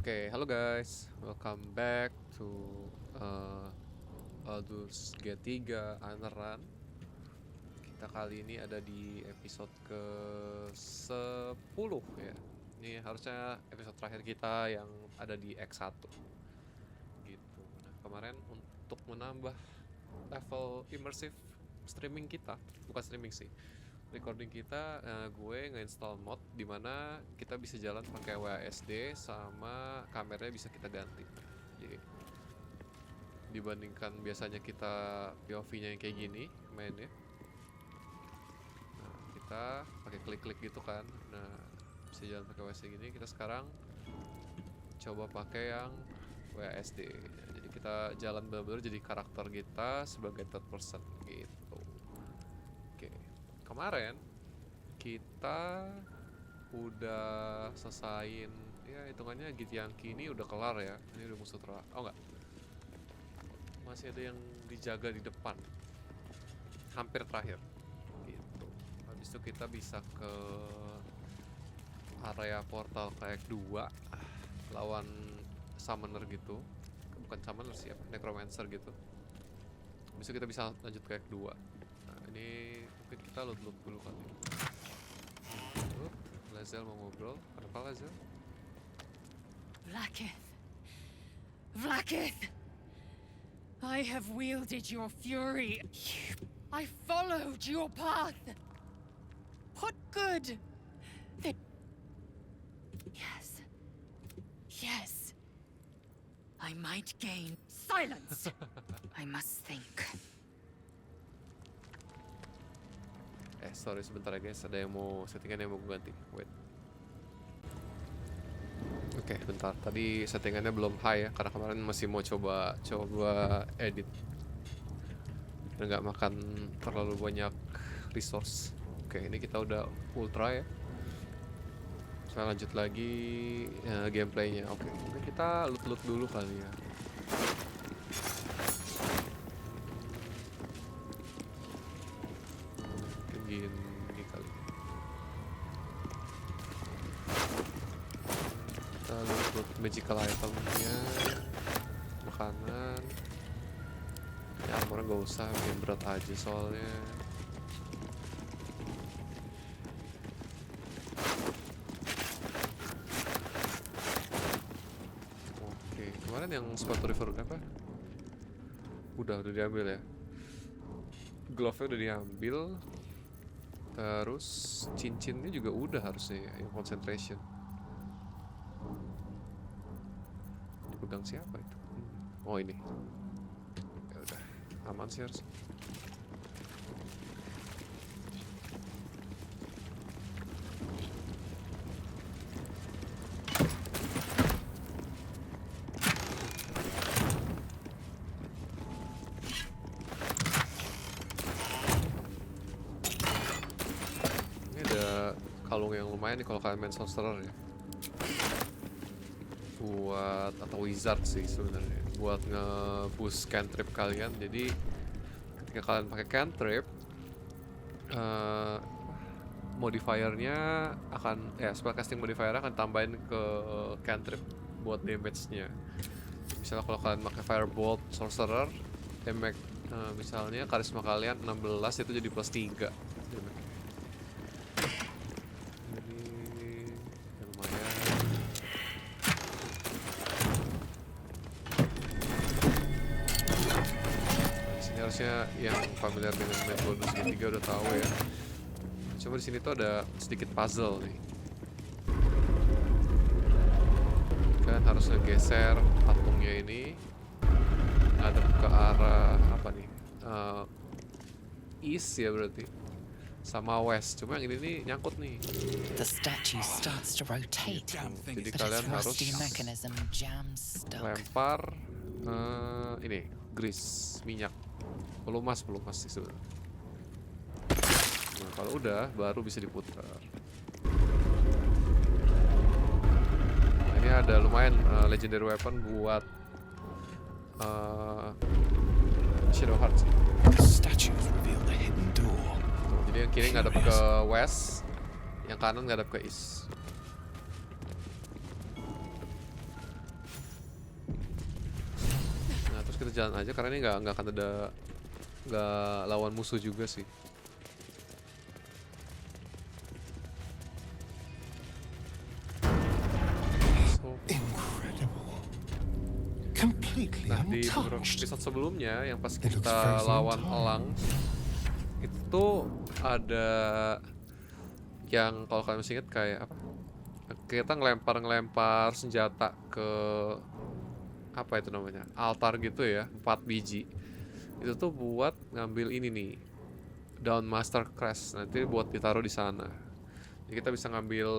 Oke, halo guys, welcome back to uh, Baldur's Gate 3 Aneran. Kita kali ini ada di episode ke-10 ya. Ini harusnya episode terakhir kita yang ada di X1 gitu. Nah, kemarin untuk menambah level immersive streaming kita, bukan streaming sih, recording kita, gue nge-install mod dimana kita bisa jalan pakai WASD sama kameranya bisa kita ganti. Jadi dibandingkan biasanya kita POV-nya yang kayak gini mainnya, nah, kita pakai klik-klik gitu kan. Nah, bisa jalan pakai WASD gini. Kita sekarang coba pakai yang WASD. Nah, jadi kita jalan bener-bener jadi karakter kita sebagai third person gitu. Oke, kemarin kita udah selesain ya, hitungannya Githyanki ini udah kelar ya. Ini udah musuh terakhir. Oh enggak, masih ada yang dijaga di depan, hampir terakhir gitu. Habis itu kita bisa ke area portal kayak 2 lawan summoner gitu. Bukan summoner sih, apa, necromancer gitu. Habis itu kita bisa lanjut ke Act 2. Nah, ini mungkin kita load dulu kali. Lae'zel mau ngobrol. Kenapa Lae'zel? Vlaakith! Vlaakith! I have wielded your fury. I followed your path. What good? Yes. Yes. I might gain. Silence! I must think. Sorry sebentar ya guys, ada yang mau settingan yang mau gue ganti. Wait. Oke, bentar. Tadi settingannya belum high ya, karena kemarin masih mau coba edit dan nggak makan terlalu banyak resource. Oke, ini kita udah ultra ya. Saya lanjut lagi gameplaynya. Oke, mungkin kita loot dulu kali ya. Gini kali. Kita loot magical itemnya, makanan. Ya armornya gak usah, bikin berat aja soalnya. Oke, kemarin yang sepatu river apa? Udah diambil ya. Glove-nya udah diambil. Terus cincinnya juga udah harusnya ya, yang concentration. Dipegang siapa itu? Oh ini. Ya udah, aman sih harus. Kalung yang lumayan nih kalau kalian main sorcerer ya, buat, atau wizard sih sebenarnya, buat nge-boost cantrip kalian. Jadi ketika kalian pakai cantrip, modifiernya akan spellcasting modifier akan tambahin ke cantrip buat damage-nya. Misalnya kalau kalian pakai firebolt sorcerer, damage misalnya karisma kalian 16 itu jadi plus 3 damage. Harusnya yang familiar dengan main Baldur's Gate 3 udah tahu ya. Coba di sini tuh ada sedikit puzzle nih. Kalian harus ngegeser patungnya ini ada ke arah apa nih? East ya berarti, sama west. Cuma yang ini nih nyangkut nih. The statue starts to rotate. Jadi kalian harus lempar ini grease, minyak. Pelumas sih sebenarnya. Nah, kalau udah baru bisa diputar. Nah, ini ada lumayan legendary weapon buat Shadow Heart sih. Statues reveal the hidden door. Tuh, jadi yang kiri ngadep ke west, yang kanan ngadep ke east. kita jalan aja karena ini nggak akan ada, nggak lawan musuh juga sih. So, Incredible. Completely nah di beberapa untouched. episode sebelumnya yang pas It looks kita frozen in lawan time. elang itu ada yang kalau kalian masih inget kayak apa? Kita ngelempar senjata ke apa itu namanya? Altar gitu ya, 4 biji. Itu tuh buat ngambil ini nih, Dawn Master Crest. Nanti buat ditaruh di sana. Jadi kita bisa ngambil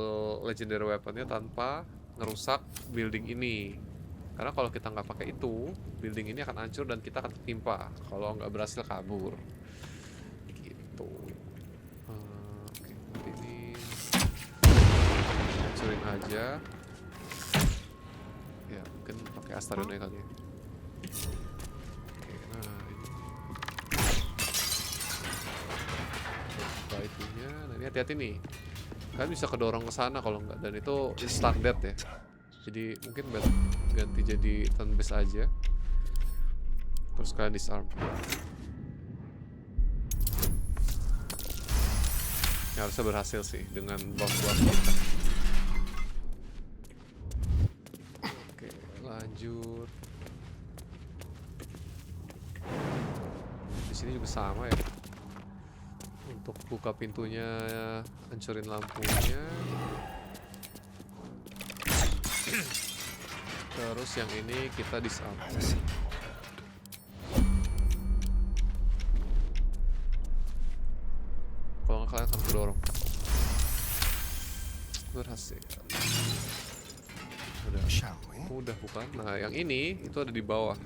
legendary weaponnya tanpa ngerusak building ini. Karena kalau kita nggak pakai itu, building ini akan hancur dan kita akan tertimpa kalau nggak berhasil kabur. Gitu. Oke, nanti ini hancurin aja. Ya, mungkin pakai Astarion kali ya. Oke, nah ini. Buka itunya. Nah, ini hati-hati nih. Kalian bisa kedorong ke sana kalau nggak, dan itu instant death ya. Jadi mungkin ganti jadi turn based aja. Terus kalian disarm. Ya, harusnya berhasil sih dengan bom-bom kita. Oke, lanjut. Di sini juga sama ya. Untuk buka pintunya, hancurin lampunya. Terus yang ini kita disarm. Kalau nggak kalian akan kedorong. Berhasil. Shall we? Udah bukan? Nah, yang ini itu ada di bawah.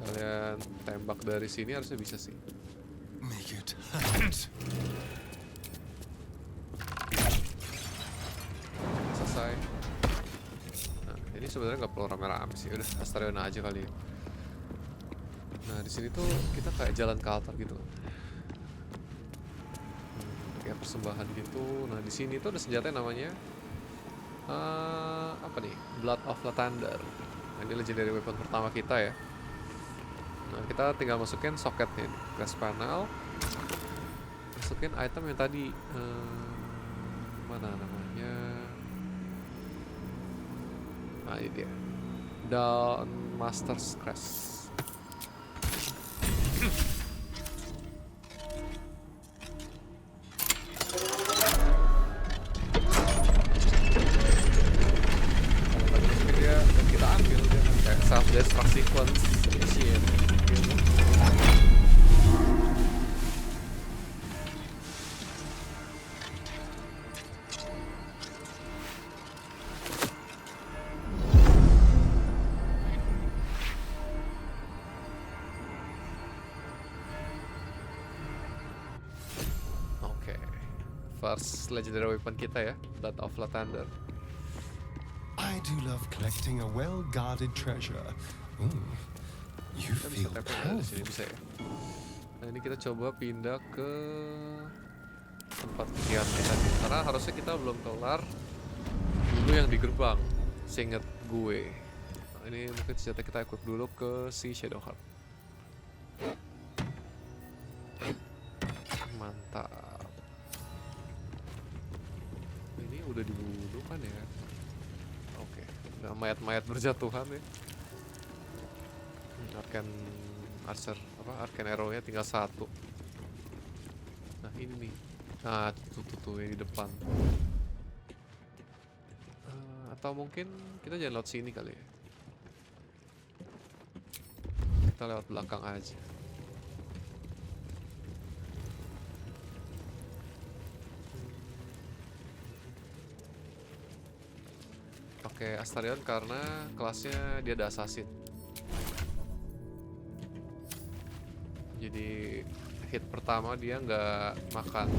Kalian tembak dari sini harusnya bisa sih. Make it hurt. Selesai. Nah, ini sebenarnya nggak perlu rame-rame sih. Udah Astarion aja kali ya. Nah, di sini tuh kita kayak jalan ke altar gitu. Kayak persembahan gitu. Nah, di sini tuh ada senjata yang namanya apa nih? Blood of Lathander. Nah, ini legendary weapon pertama kita ya. Nah, kita tinggal masukin soketnya nih. Glass panel. Masukin item yang tadi mana namanya? Nah, ini dia. Dawn Master's Crest. Dia dan kita ambil dia kan kayak self destruct sequence initiate gitu. Oke, first legendary weapon kita ya, Blood of Lathander. I do love collecting a well-guarded treasure. You Kita bisa feel tap dari sini powerful. bisa ya. Nah, ini kita coba pindah ke tempat kegiatan tadi karena harusnya kita belum kelar dulu yang di gerbang, seinget gue. Nah, ini mungkin senjata kita equip dulu ke si Shadowheart. Mantap. Ini udah dibunuh kan ya? Oke, udah mayat-mayat berjatuhan ya. Arcane Archer apa Arcane Arrow-nya tinggal 1. Nah, ini nih. Nah, tuh yang di depan. Atau mungkin kita jangan lewat sini kali ya. Kita lewat belakang aja. Pakai Astarion karena kelasnya dia ada assassin. Jadi hit pertama dia nggak makan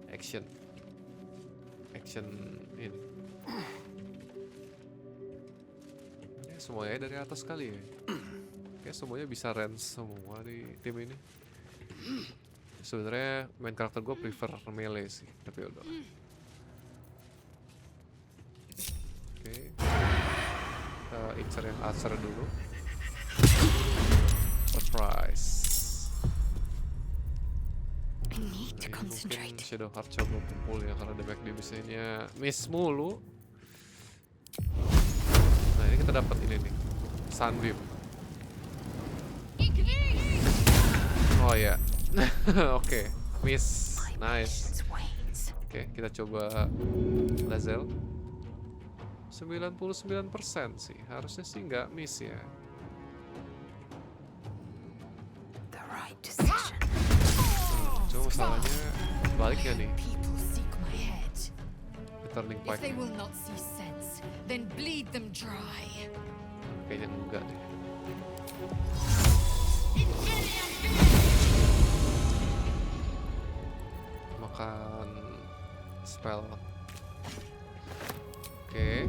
action ini. Ya, semuanya dari atas kali ya. Kayak semuanya bisa range semua di tim ini. Sebenarnya main karakter gue prefer melee sih, tapi udah. Oke, Kita incer yang Archer dulu. Surprise. I need to Ini concentrate. mungkin Shadowheart coba kumpul ya karena damage damage-nya miss mulu. Nah ini kita dapat ini nih, Sunbeam. Oh ya, oke, miss, nice. Patience wanes. Oke, kita coba Lazel. 99% sih, harusnya sih nggak miss ya. The right decision. Cuma masalahnya balik ya nih, People seek my head. the turning If point. they will not see sense, then bleed them dry. Kayaknya enggak deh. Makan spell. Oke.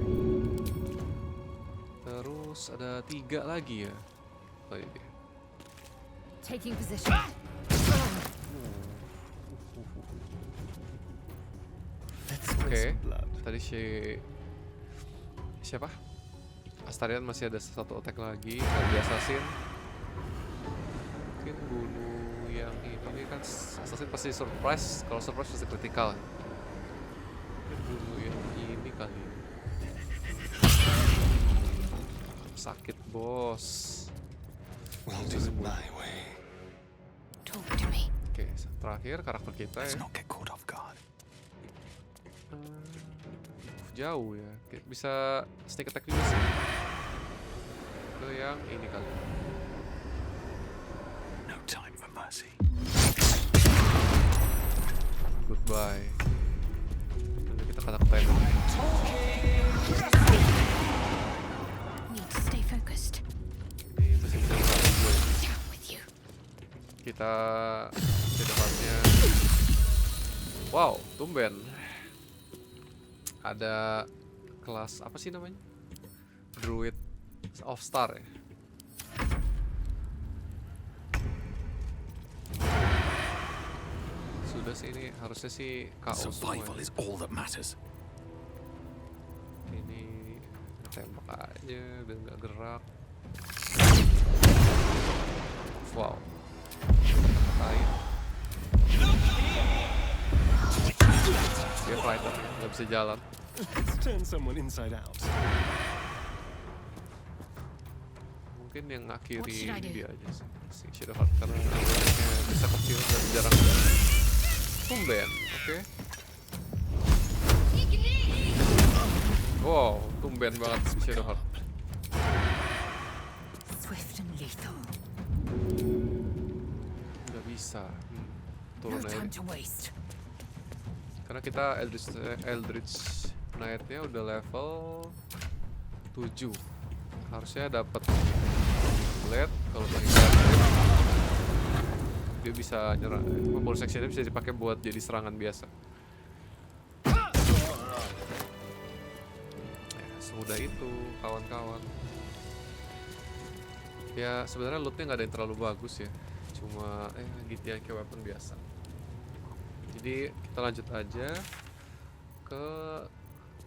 Terus ada 3 lagi ya. Oh iya dia. Taking position. Let's Oke. spill some blood. Tadi siapa? Astarion masih ada satu attack lagi. Tadi assassin. Mungkin bunuh yang ini kan assassin pasti surprise. Kalau surprise pasti critical. Mungkin bunuh yang ini kali. Sakit bos. We'll do it my way. Talk to me. Oke, terakhir karakter kita Let's ya. not get caught off guard. Jauh ya. Bisa sneak attack juga sih. Ke yang ini kali. No time for mercy. Goodbye. Nanti kita kata-katain dulu. Need to stay focused. Ini masih bisa dipakai gue. Down with you. Kita Shadowheart-nya. Wow, tumben. Ada kelas apa sih namanya? Druid of Star ya. Sudah sih ini harusnya sih KO semua. Survival Ya. is all that matters. Ini tembak aja biar nggak gerak. Wow. Katain. Dia fighter ya, nggak bisa jalan. Let's turn someone inside out. Mungkin yang What ngakhiri should I do? dia aja sih, si Shadowheart karena damage-nya bisa kecil dan jarang. Tumben, oke. Wow, tumben banget si Shadowheart. Swift and lethal. Nggak bisa. No Turun aja. time to waste. Karena kita Eldritch Knight-nya udah level 7. Harusnya dapat blade kalau pakai blade dia bisa nyerang. Bonus section-nya bisa dipakai buat jadi serangan biasa. Ya, semudah itu kawan-kawan. Ya sebenarnya lootnya nggak ada yang terlalu bagus ya. Cuma gitu yang kayak weapon biasa. Jadi kita lanjut aja ke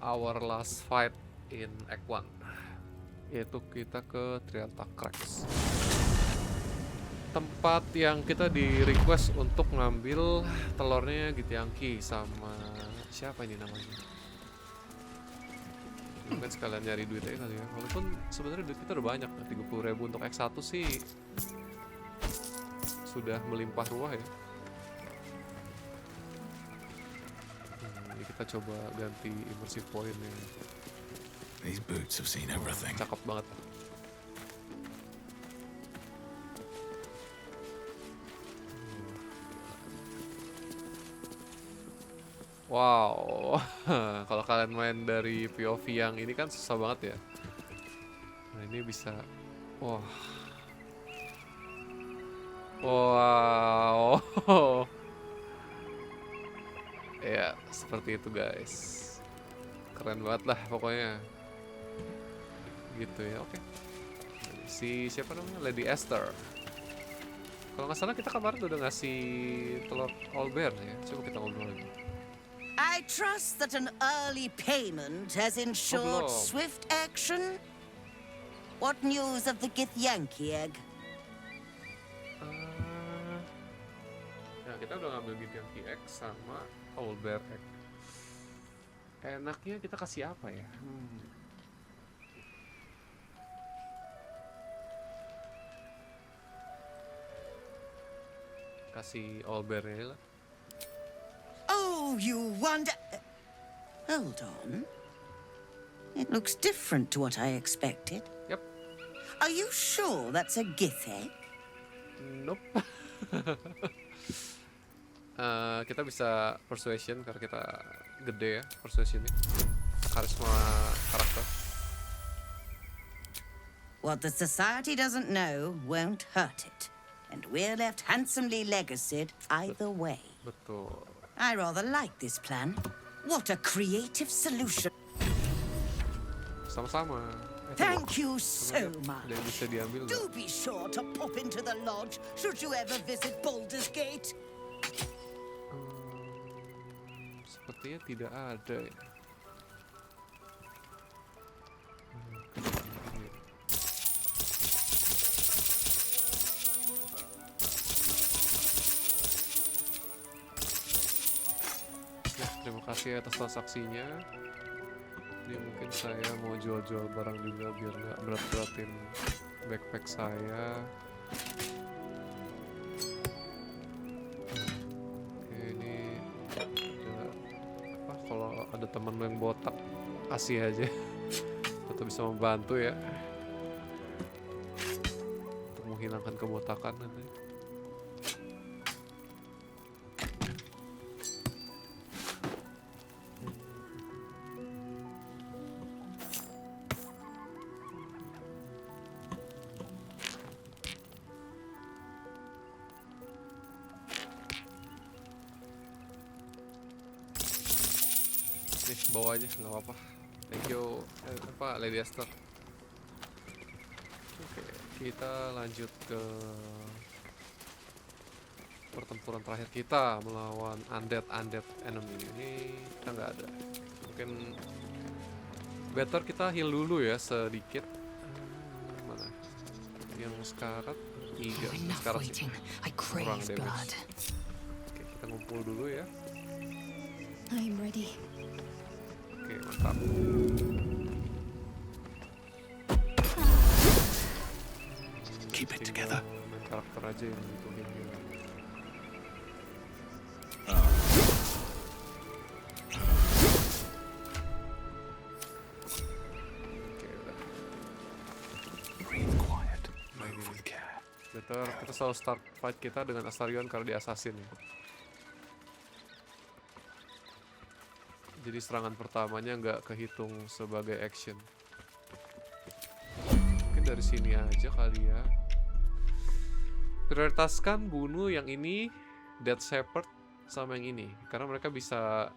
our last fight in Act 1, yaitu kita ke Trianta Cracks, tempat yang kita di request untuk ngambil telurnya Githyanki sama siapa ini namanya. Mungkin sekalian nyari duit aja kali ya, walaupun sebenarnya duit kita udah banyak, 30.000 untuk X1 sih sudah melimpah ruah ya. Jadi kita coba ganti immersive point nya. These boots have seen everything. Cakep banget. Wow, kalau kalian main dari POV yang ini kan susah banget ya. Nah ini bisa, wah, wow, ya seperti itu guys, keren banget lah pokoknya, gitu ya. Oke, si siapa namanya, Lady Esther. Kalau nggak salah kita kemarin udah ngasih telur owlbear ya, coba kita ngobrol lagi. I trust that an early payment has ensured belum. swift action. What news of the Githyanki egg? Ya kita udah ngambil Githyanki Egg sama Owlbear Egg. Enaknya kita kasih apa ya? Kasih Owlbear-nya lah. Oh, you wonder. Hold on. It looks different to what I expected. Yep. Are you sure that's a Gith egg? Nope. Kita bisa persuasion karena kita gede ya persuasionnya. Karisma karakter. What the society doesn't know won't hurt it. And we're left handsomely legacied either way. Betul. I rather like this plan. What a creative solution. Sama-sama. Thank you so much. Ada yang bisa diambil nggak? Do be sure to pop into the lodge should you ever visit Baldur's Gate. Sepertinya tidak ada ya. Ya, terima kasih atas transaksinya. Ini mungkin saya mau jual-jual barang juga biar nggak berat-beratin backpack saya. Oke, ini ada apa? Kalau ada teman yang botak, kasih aja. Atau bisa membantu ya untuk menghilangkan kebotakan nanti. Nih, bawa aja, nggak apa-apa. Thank you, Lady Esther. Oke, kita lanjut ke pertempuran terakhir kita melawan undead enemy. Ini kita nggak ada. Mungkin better kita heal dulu ya sedikit. Mana? Yang sekarat 3. Enough Sekarat sih. waiting. I Kurang crave damage. blood. Oke, kita ngumpul dulu ya. I'm ready. Oke, mantap. Keep it together. Main karakter aja yang butuhin heal. Oke, udah. Breathe quiet. Move with care. Better kita selalu start fight kita dengan Astarion karena dia assassin ya. Jadi serangan pertamanya nggak kehitung sebagai action. Mungkin dari sini aja kali ya. Prioritaskan bunuh yang ini, Dead Shepherd sama yang ini, karena mereka bisa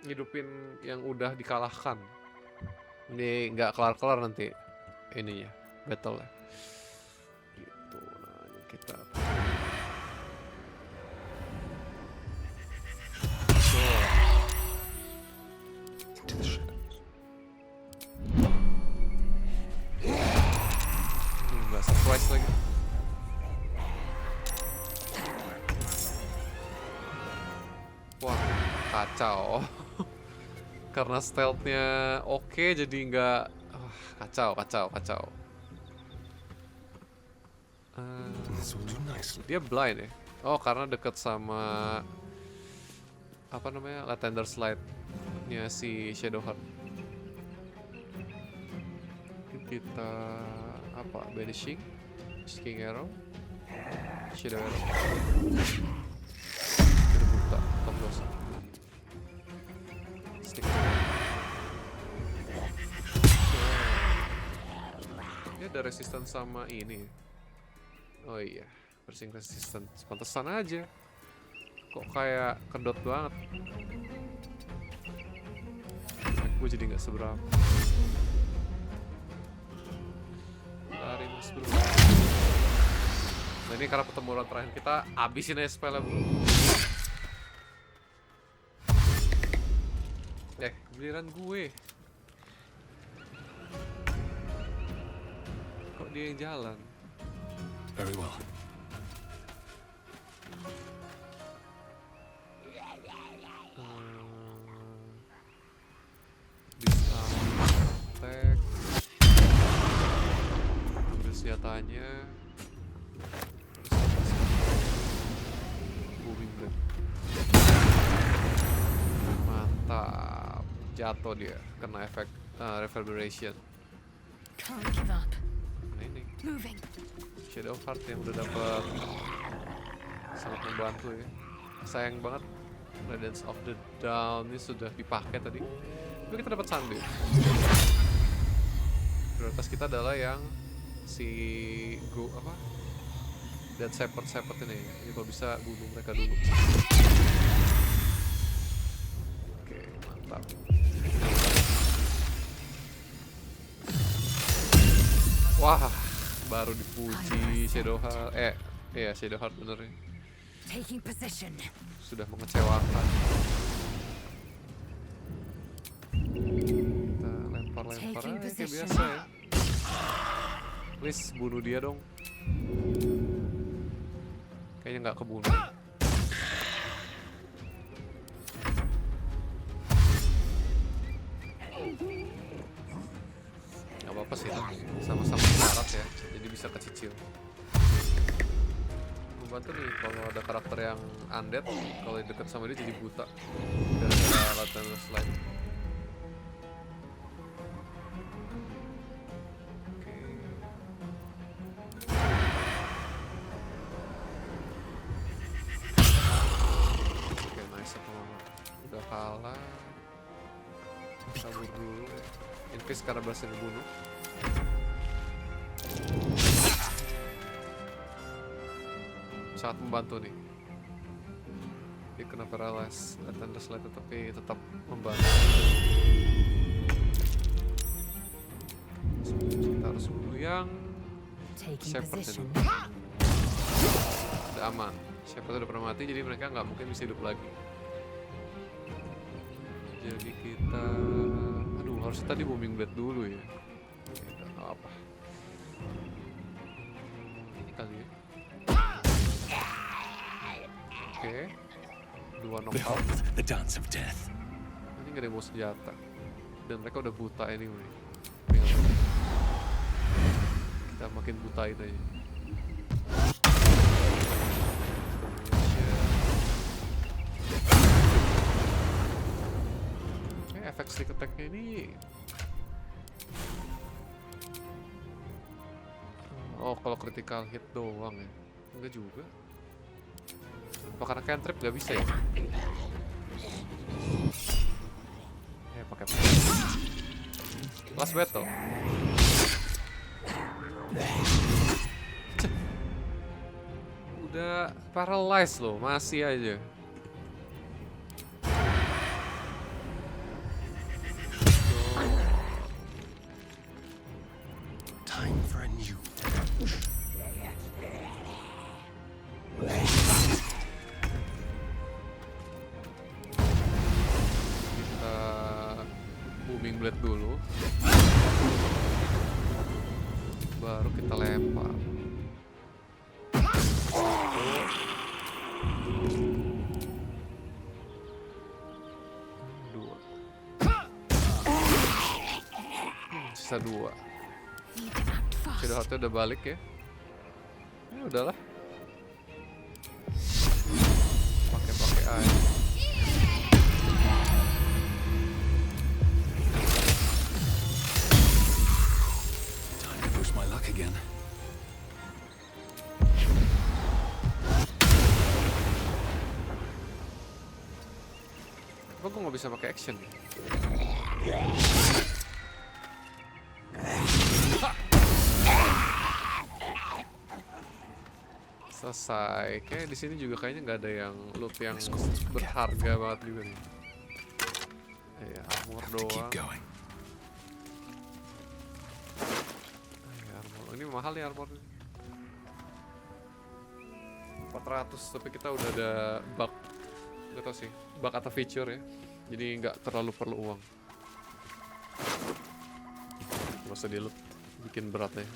ngidupin yang udah dikalahkan. Ini nggak kelar-kelar nanti ininya, battle ya. Gitu. Nah, ini kita Into the shadows. nggak surprise lagi. Wah, kacau. Karena stealth-nya oke, jadi nggak kacau. This will do nicely. Dia blind ya. Oh, karena deket sama apa namanya, Latender Slide-nya si Shadowheart. Kita apa? Banishing, King Arrow, Shadow Arrow. Kita buta, top loss. Stick. Dia ada resistance sama ini. Oh iya, piercing resistance. Pantesan aja. Kok kayak kedot banget. Gue jadi nggak seberapa. Lari mas bro. Nah ini karena pertempuran terakhir kita abisin aja spellnya bro. Giliran gue. Kok dia yang jalan? Very well. Bisa attack. Ambil senjatanya. Terus apa sih? Booming blade. Mantap. Jatuh dia. Kena efek reverberation. Can't give up. Nah ini Moving. Shadow Heart yang udah dapet sangat membantu ya. Sayang banget Radiance of the Dawn ini sudah dipakai tadi. Tapi kita dapat Sunbeam. Prioritas kita adalah yang si dan Shepherd ini. Ini kalau bisa bunuh mereka dulu. Oke, mantap. Wah, baru dipuji Shadow Heart. Iya Shadow Heart bener nih. Taking position. Sudah mengecewakan. Kita lempar-lempar aja kayak biasa ya. Please bunuh dia dong. Kayaknya nggak kebunuh. Nggak apa-apa sih, sama-sama syarat ya, jadi bisa kecicil. Membantu nih kalau ada karakter yang undead, kalau deket sama dia jadi buta gara-gara latihan slide. Oke, nice aku udah kalah. Kabur dulu. Invis karena berhasil dibunuh. Sangat membantu nih. Dia kena paralyze Thunder Slide tapi tetap membantu. Kita harus bunuh yang Taking Shepherd position. dulu. Udah aman. Shepherd udah pernah mati jadi mereka nggak mungkin bisa hidup lagi. Jadi kita, aduh harusnya tadi booming blade dulu ya. Oke, nggak apa. Ini kali ya. Oke, dua knockout. Behold the dance of death. Ini nggak ada yang mau senjata. Dan mereka udah buta anyway. Kita makin butain aja. Efek sneak attack-nya ini kalau critical hit doang ya? Enggak juga. Apa karena cantrip nggak bisa ya? Pakai last battle. Cih. Udah paralyzed loh, masih aja. Time for a new. Kita booming blade dulu. Baru kita lempar. Dua. Sisa dua. Need to act fast. Shadow Heart-nya udah balik ya. Ya udahlah. Pakai aja. Time to push my luck again. Apa gue nggak bisa pakai action? Selesai. Kayak di sini juga kayaknya nggak ada yang loot yang berharga banget juga nih. Ya armor To keep doang. going. Ya, armor. Ini mahal nih armor. 400 tapi kita udah ada bug. Gak tau sih bug atau feature ya. Jadi nggak terlalu perlu uang. Gak usah di-loot, bikin berat ya.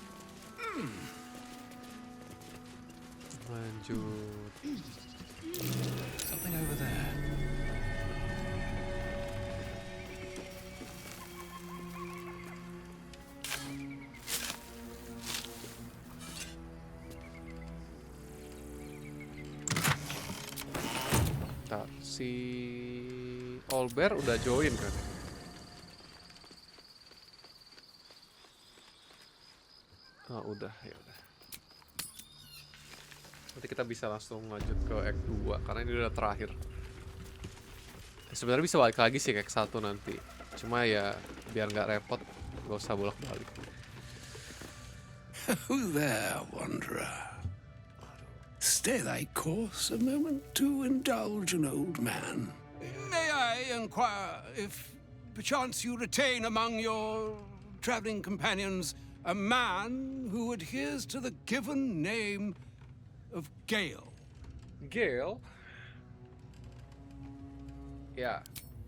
Lanjut. Something over there. Tak, si Olber udah join kan? Ah, udah, ya udah. Nanti kita bisa langsung lanjut ke Act 2 karena ini udah terakhir. Sebenarnya bisa balik lagi sih ke Act 1 nanti. Cuma ya biar nggak repot, nggak usah bolak-balik. Who there, wanderer? Stay thy course a moment to indulge an old man. May I inquire if perchance you retain among your traveling companions a man who adheres to the given name of Gale? Gale? Ya,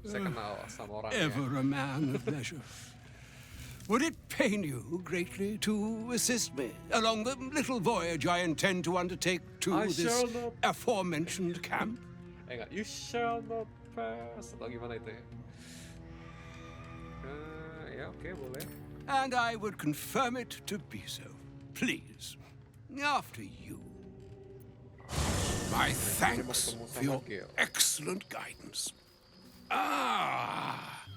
saya kenal sama orangnya. Ever a man of leisure. Would it pain you greatly to assist me along the little voyage I intend to undertake to I this shall not- aforementioned camp? Enggak, you shall not pass. Atau gimana itu ya? Ya oke, boleh. And I would confirm it to be so. Please, after you. My thanks for your excellent guidance. Ah,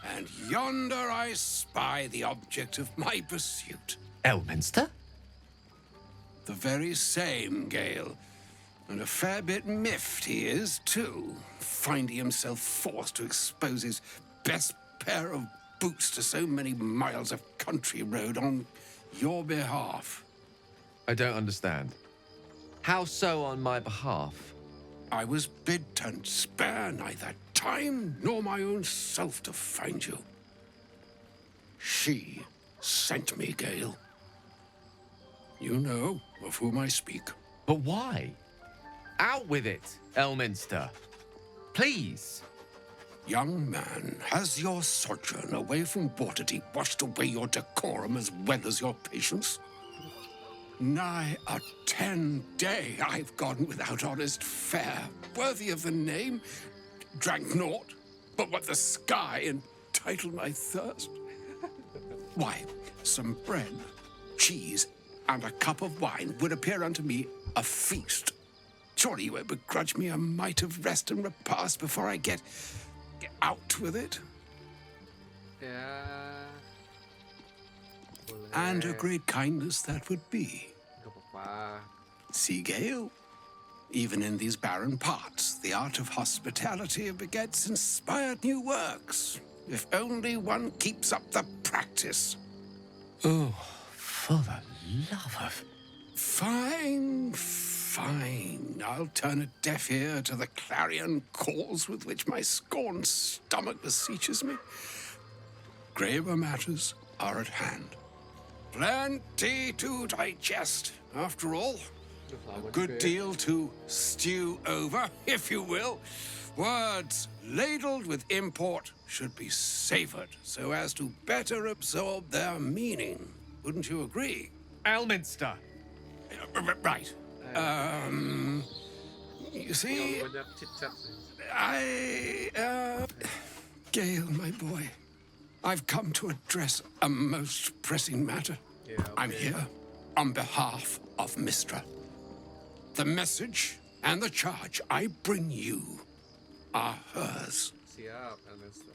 and yonder I spy the object of my pursuit. Elminster? The very same, Gale. And a fair bit miffed he is, too, finding himself forced to expose his best pair of boots to so many miles of country road on your behalf. I don't understand. How so on my behalf? I was bid to spare neither time nor my own self to find you. She sent me, Gale. You know of whom I speak. But why? Out with it, Elminster. Please. Young man, has your sojourn away from Waterdeep washed away your decorum as well as your patience? Nigh a 10-day I've gone without honest fare, worthy of the name, drank naught but what the sky entitled my thirst. Why, some bread, cheese, and a cup of wine would appear unto me a feast. Surely you won't begrudge me a mite of rest and repast before I get out with it? Ya. Boleh. And a great kindness that would be. Gak apa-apa. See, Gale? Even in these barren parts, the art of hospitality begets inspired new works. If only one keeps up the practice. Oh, for the love of... Fine, fine. I'll turn a deaf ear to the clarion calls with which my scorned stomach beseeches me. Graver matters are at hand. Plenty to digest, after all. A good deal to stew over, if you will. Words ladled with import should be savored so as to better absorb their meaning. Wouldn't you agree? Elminster! Right. You see, Banyak chit-chat sih. Gale, my boy, I've come to address a most pressing matter. Yeah, I'm here on behalf of Mistra. The message and the charge I bring you are hers. Siap, Elminster.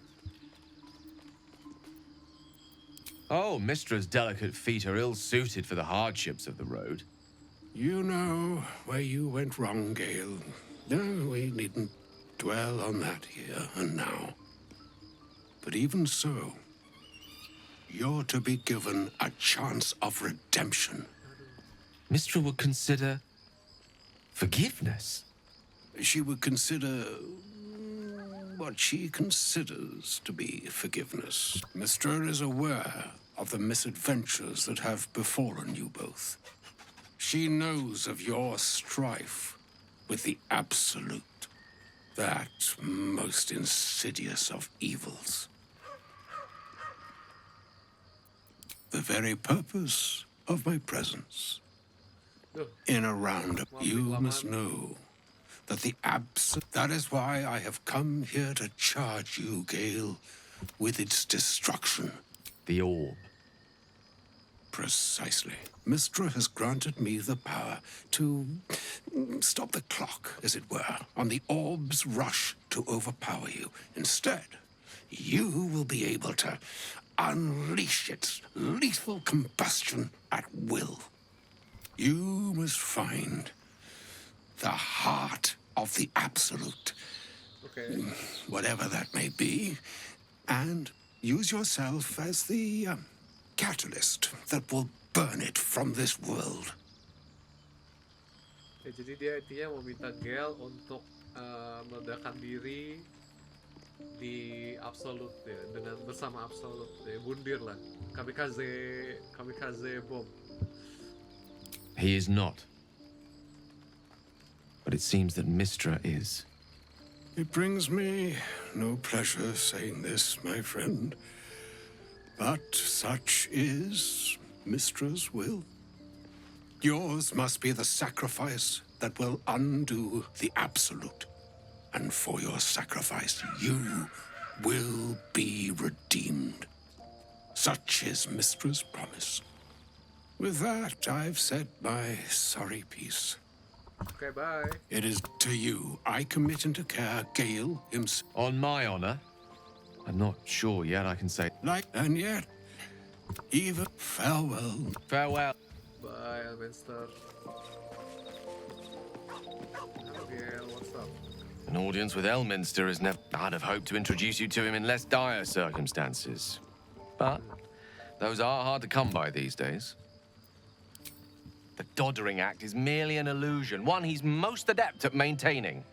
Oh, Mistra's delicate feet are ill-suited for the hardships of the road. You know where you went wrong, Gale. No, we needn't dwell on that here and now. But even so, you're to be given a chance of redemption. Mistra would consider... forgiveness? She would consider what she considers to be forgiveness. Mistra is aware of the misadventures that have befallen you both. She knows of your strife with the Absolute. That most insidious of evils. The very purpose of my presence. Duh, In a roundup, you must know that that is why I have come here to charge you, Gale, with its destruction. The orb. Precisely. Mistra has granted me the power to stop the clock, as it were, on the orb's rush to overpower you. Instead, you will be able to unleash its lethal combustion at will. You must find the heart of the Absolute, Oke. whatever that may be, and use yourself as the catalyst that will burn it from this world. Ya, jadi dia intinya mau minta Gale untuk meledakkan diri di Absolute ya, dengan bersama Absolute ya, bundir lah, kamikaze bomb. He is not. But it seems that Mistra is. It brings me no pleasure saying this, my friend, but such is Mistra's will. Yours must be the sacrifice that will undo the Absolute. And for your sacrifice, you will be redeemed. Such is Mistra's promise. With that, I've said my sorry piece. Oke, bye. It is to you I commit into care Gale himself. On my honor, I'm not sure yet I can say And yet, even farewell. farewell. Bye, Elminster. Hello, Gale. What's up? An audience with Elminster is never. I'd have hoped to introduce you to him in less dire circumstances. But those are hard to come by these days. The Doddering Act is merely an illusion, one he's most adept at maintaining.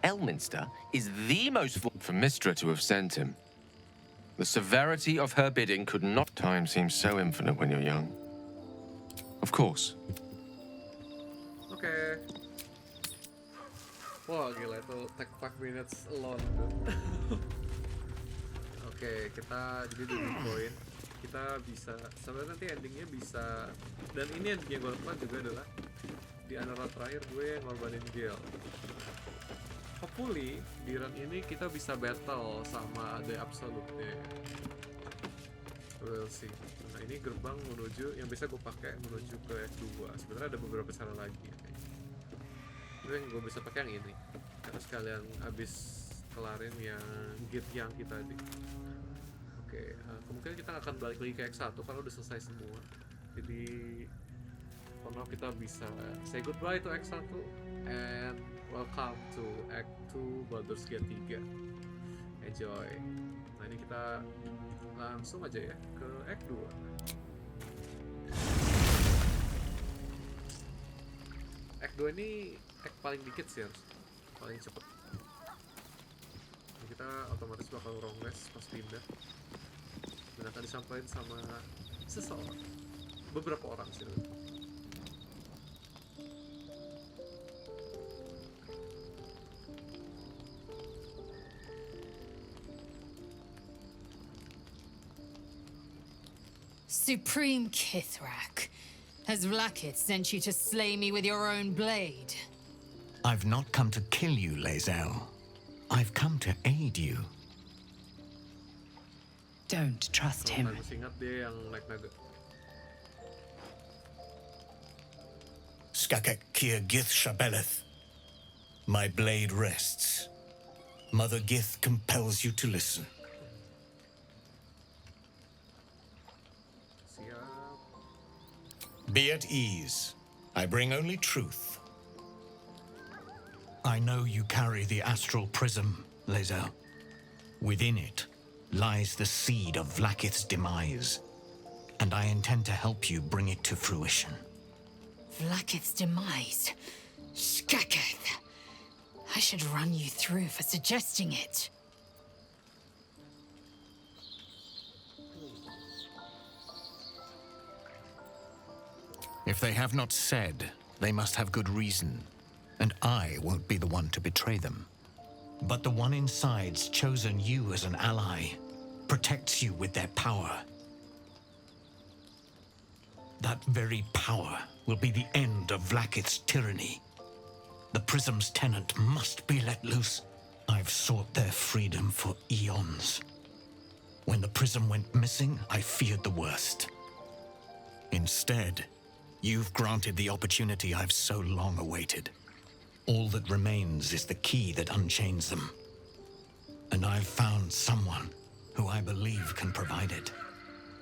Elminster is the most for Mistra to have sent him. The severity of her bidding could not. Time seems so infinite when you're young. Of course. Oke. Wah, gila itu take 5 minutes alone. Oke, kita jadi di poin. Kita bisa sebenarnya nanti endingnya bisa, dan ini ending yang gue lakukan juga adalah di antara terakhir gue ngorbanin Gale. Hopefully di run ini kita bisa battle sama The Absolute-nya. We'll see. Nah, ini gerbang menuju yang bisa gue pakai menuju ke F2. Sebenarnya ada beberapa cara lagi. Itu yang gue bisa pakai yang ini. Karena sekalian abis kelarin yang gate yang kita tadi. Oke, kemungkinan kita akan balik lagi ke X1 karena udah selesai semua. Jadi for now kita bisa say goodbye to X1 and welcome to Act 2 Baldur's Gate 3. Enjoy. Nah, ini kita langsung aja ya ke Act 2. Act 2 ini act paling dikit sih, harus paling cepet. Nah, kita otomatis bakal wrong rest pas pindah dan akan disampaikan sama seseorang, beberapa orang sih. Supreme Kithrak, has Vlaakith sent you to slay me with your own blade? I've not come to kill you, Lae'zel. I've come to aid you. Don't trust him. Kalau masih ingat dia yang like nugget. Skakek Kier Gith Shabeleth. My blade rests. Mother Gith compels you to listen. Siap. Be at ease. I bring only truth. I know you carry the astral prism, Lae'zel. Within it lies the seed of Vlaakith's demise, and I intend to help you bring it to fruition. Vlaakith's demise? Skaketh! I should run you through for suggesting it. If they have not said, they must have good reason, and I won't be the one to betray them. But the one inside's chosen you as an ally, protects you with their power. That very power will be the end of Vlaakith's tyranny. The Prism's tenant must be let loose. I've sought their freedom for eons. When the Prism went missing, I feared the worst. Instead, you've granted the opportunity I've so long awaited. All that remains is the key that unchains them. And I've found someone who I believe can provide it.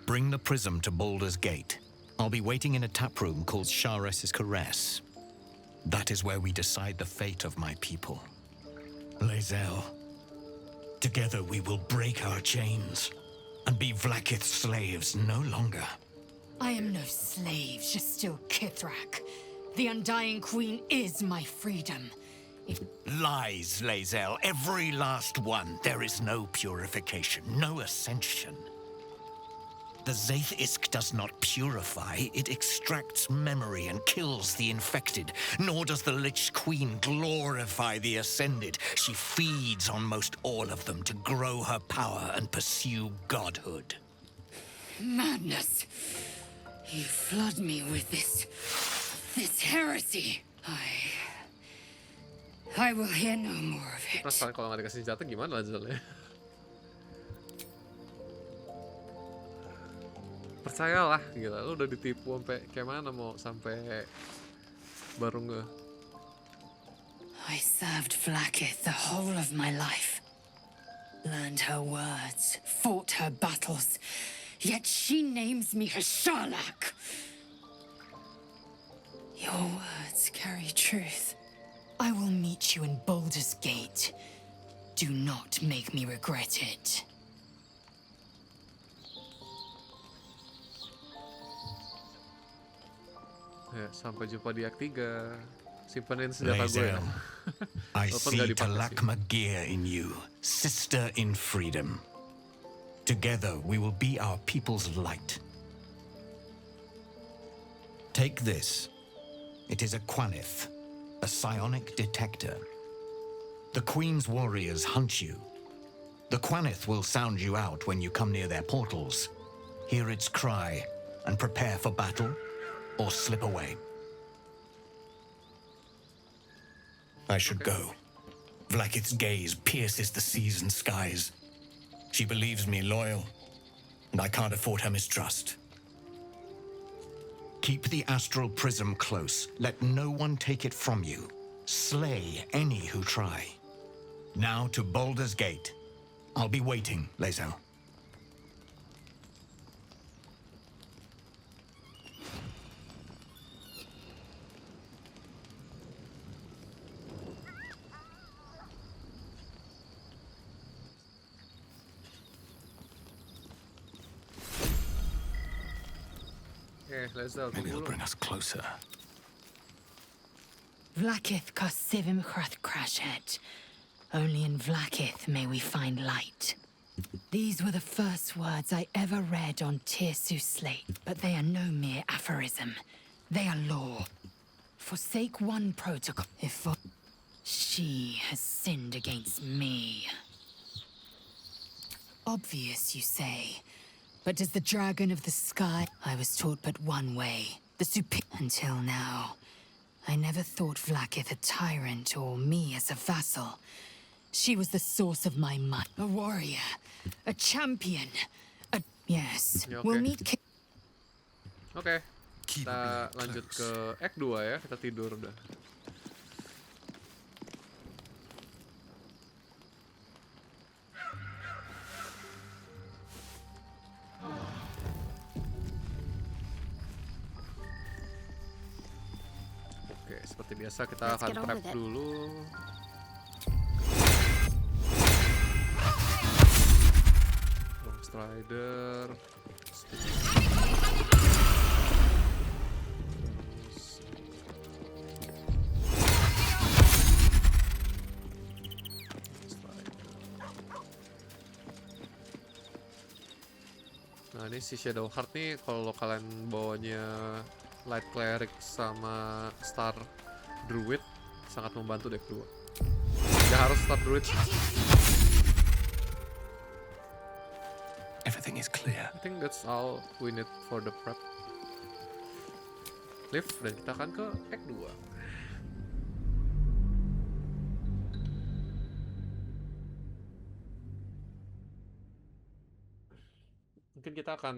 Bring the Prism to Baldur's Gate. I'll be waiting in a taproom called Shares's Caress. That is where we decide the fate of my people. Lae'zel, together we will break our chains and be Vlaakith's slaves no longer. I am no slave, just still Kithrak. The Undying Queen is my freedom. Lies, Lae'zel, every last one. There is no purification, no ascension. The Zaith Isk does not purify, it extracts memory and kills the infected. Nor does the Lich Queen glorify the ascended. She feeds on most all of them to grow her power and pursue godhood. Madness! You flood me with this heresy. I will hear no more of it. Terus kalau nggak dikasih senjata gimana Lae'zel? Percayalah, gila, lu udah ditipu sampai kayak mana mau sampai baru nge. I served Vlaakith the whole of my life. Learned her words, fought her battles. Yet she names me her Sharlak. Your words carry truth. I will meet you in Baldur's Gate. Do not make me regret it. Ya, sampai jumpa di Act 3. Simpanin senjata gue ya. Lae'zel, I Walaupun see nggak dipakai sih. Talakma Gear in you, sister in freedom. Together we will be our people's light. Take this. It is a Quanith, a psionic detector. The Queen's warriors hunt you. The Quanith will sound you out when you come near their portals. Hear its cry and prepare for battle or slip away. I should go. Vlaakith's gaze pierces the seas and skies. She believes me loyal, and I can't afford her mistrust. Keep the astral prism close. Let no one take it from you. Slay any who try. Now to Baldur's Gate. I'll be waiting, Lae'zel. Lae'zel, Maybe tunggu it'll dulu. bring us closer. Vlaakith Kosivim Chrath Crashet. Only in Vlaakith may we find light. These were the first words I ever read on Tirsu slate, but they are no mere aphorism. They are law. Forsake one protocol, if she has sinned against me. Obvious, you say. But does the dragon of the sky... I was taught but one way. The Until now. I never thought Vlaakith a tyrant or me as a vassal. She was the source of my might. A warrior. A champion. Yes. Ya, We'll oke. meet... Oke, Keep kita it lanjut close. ke Act 2 ya. Kita tidur udah. Oke, seperti biasa kita Let's akan get on prep with it. dulu. Strider. Terus nah ini si Shadowheart nih kalau kalian bawanya Light Cleric sama Star Druid sangat membantu deck 2. Nggak harus start druid. Everything is clear. I think that's all we need for the prep. Live, dan kita akan ke Act 2. Mungkin kita akan,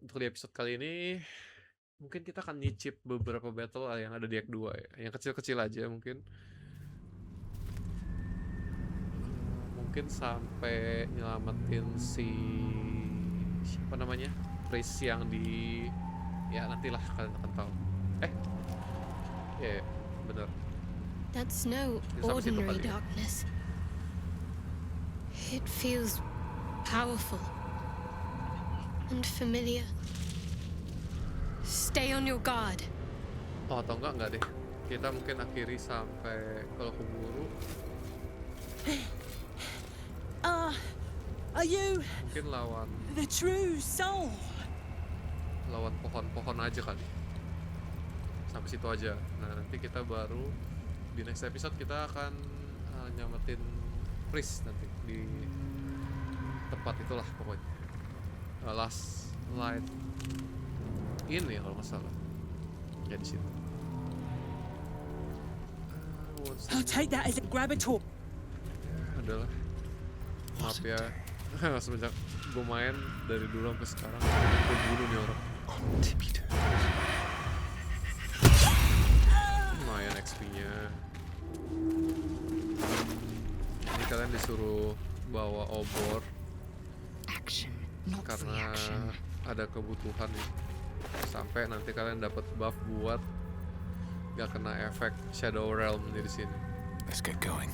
untuk di episode kali ini, mungkin kita akan nyicip beberapa battle yang ada di Act 2 ya. Yang kecil-kecil aja mungkin. Mungkin sampai nyelamatin si siapa namanya? Priest yang di, ya nantilah kalian akan tahu. Ya, bener. That's no Ini sampai situ ordinary kali ya. darkness. It feels powerful and familiar. Stay on your guard. Oh, atau enggak deh. Kita mungkin akhiri sampai kalau keburu. Are you Mungkin lawan the true soul? pohon-pohon aja kali. Sampai situ aja. Nah, nanti kita baru di next episode kita akan nyamatin priest nanti di tempat itulah pokoknya. Last light ini kalau nggak salah. Ya di situ. I'll take that as a grabber-talk. Adalah. Maaf ya. Semenjak gue main dari dulu sampai sekarang gue bunuh nih orang. Lumayan XP-nya. Ini kalian disuruh bawa obor Action, not karena reaction. ada kebutuhan nih. Sampai nanti kalian dapat buff buat gak kena efek Shadow Realm di sini. Let's get going.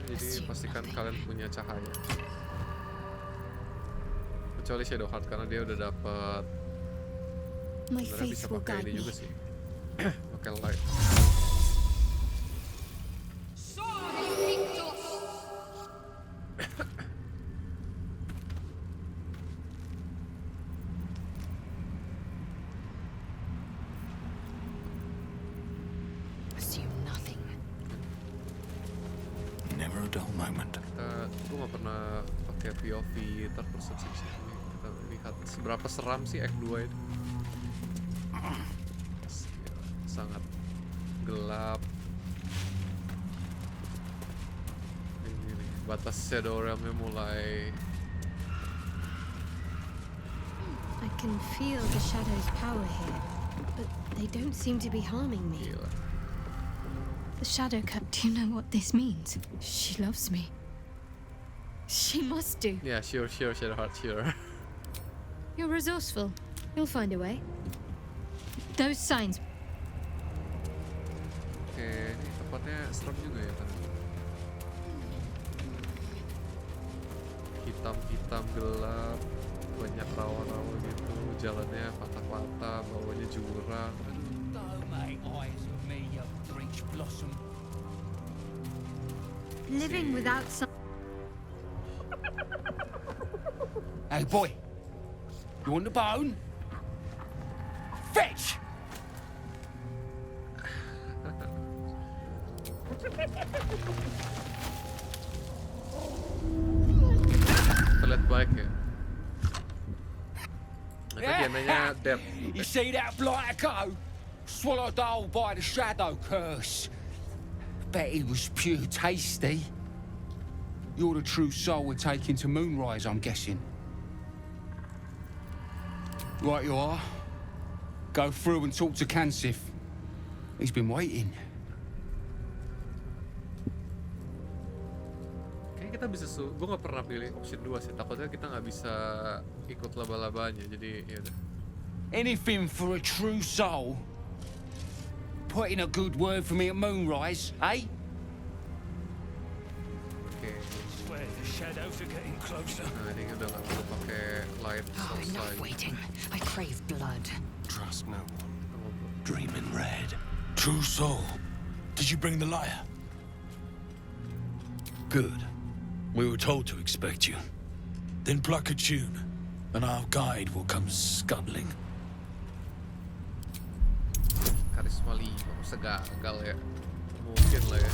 Jadi pastikan kalian punya cahaya. Kecuali Shadow Heart karena dia udah dapat. My Sebenarnya faith bisa will pakai guide ini me. juga sih. Pakai light. Assume nothing. Never a dull moment. Gue gak pernah pakai POV third person sih sini. Kita lihat seberapa seram sih Act 2 itu. Sangat gelap. Ini nih, batas Shadow Realm-nya mulai I can feel the shadow's power here, but they don't seem to be harming me. gila. The shadow cut. Do you know what this means? She loves me. She must do. Ya, sure, Shadow Heart, sure. You're resourceful. You'll find a way. Those signs. Oke, ini tempatnya serem juga ya kan. Hitam-hitam gelap, banyak rawa-rawa gitu, jalannya patah-patah, bawahnya jurang. Don't make eyes at me, you breech blossom. Living without some. Hey, boy. You want the bone? Fetch! Terlihat baik ya. Nah, agendanya dead. You see that blighter go? Swallowed whole by the shadow curse. Bet it was pure tasty. You're the true soul we're taking to Moonrise, I'm guessing. Right you are. Go through and talk to Kansif. He's been waiting. Kayaknya kita bisa gue nggak pernah pilih option 2 sih. Takutnya kita nggak bisa ikut laba-labanya. Jadi ya udah. Anything for a true soul. Put in a good word for me at Moonrise, eh? Oke. Swear the shadows are getting closer. Nah ini udah nggak perlu pakai light Oh, source enough lagi. waiting. I crave blood. Trust no one. Oh, Dream in red. True soul. Did you bring the lyre? Good. We were told to expect you. Then pluck a tune, and our guide will come scuttling. masa gagal ya? Mungkin lah ya.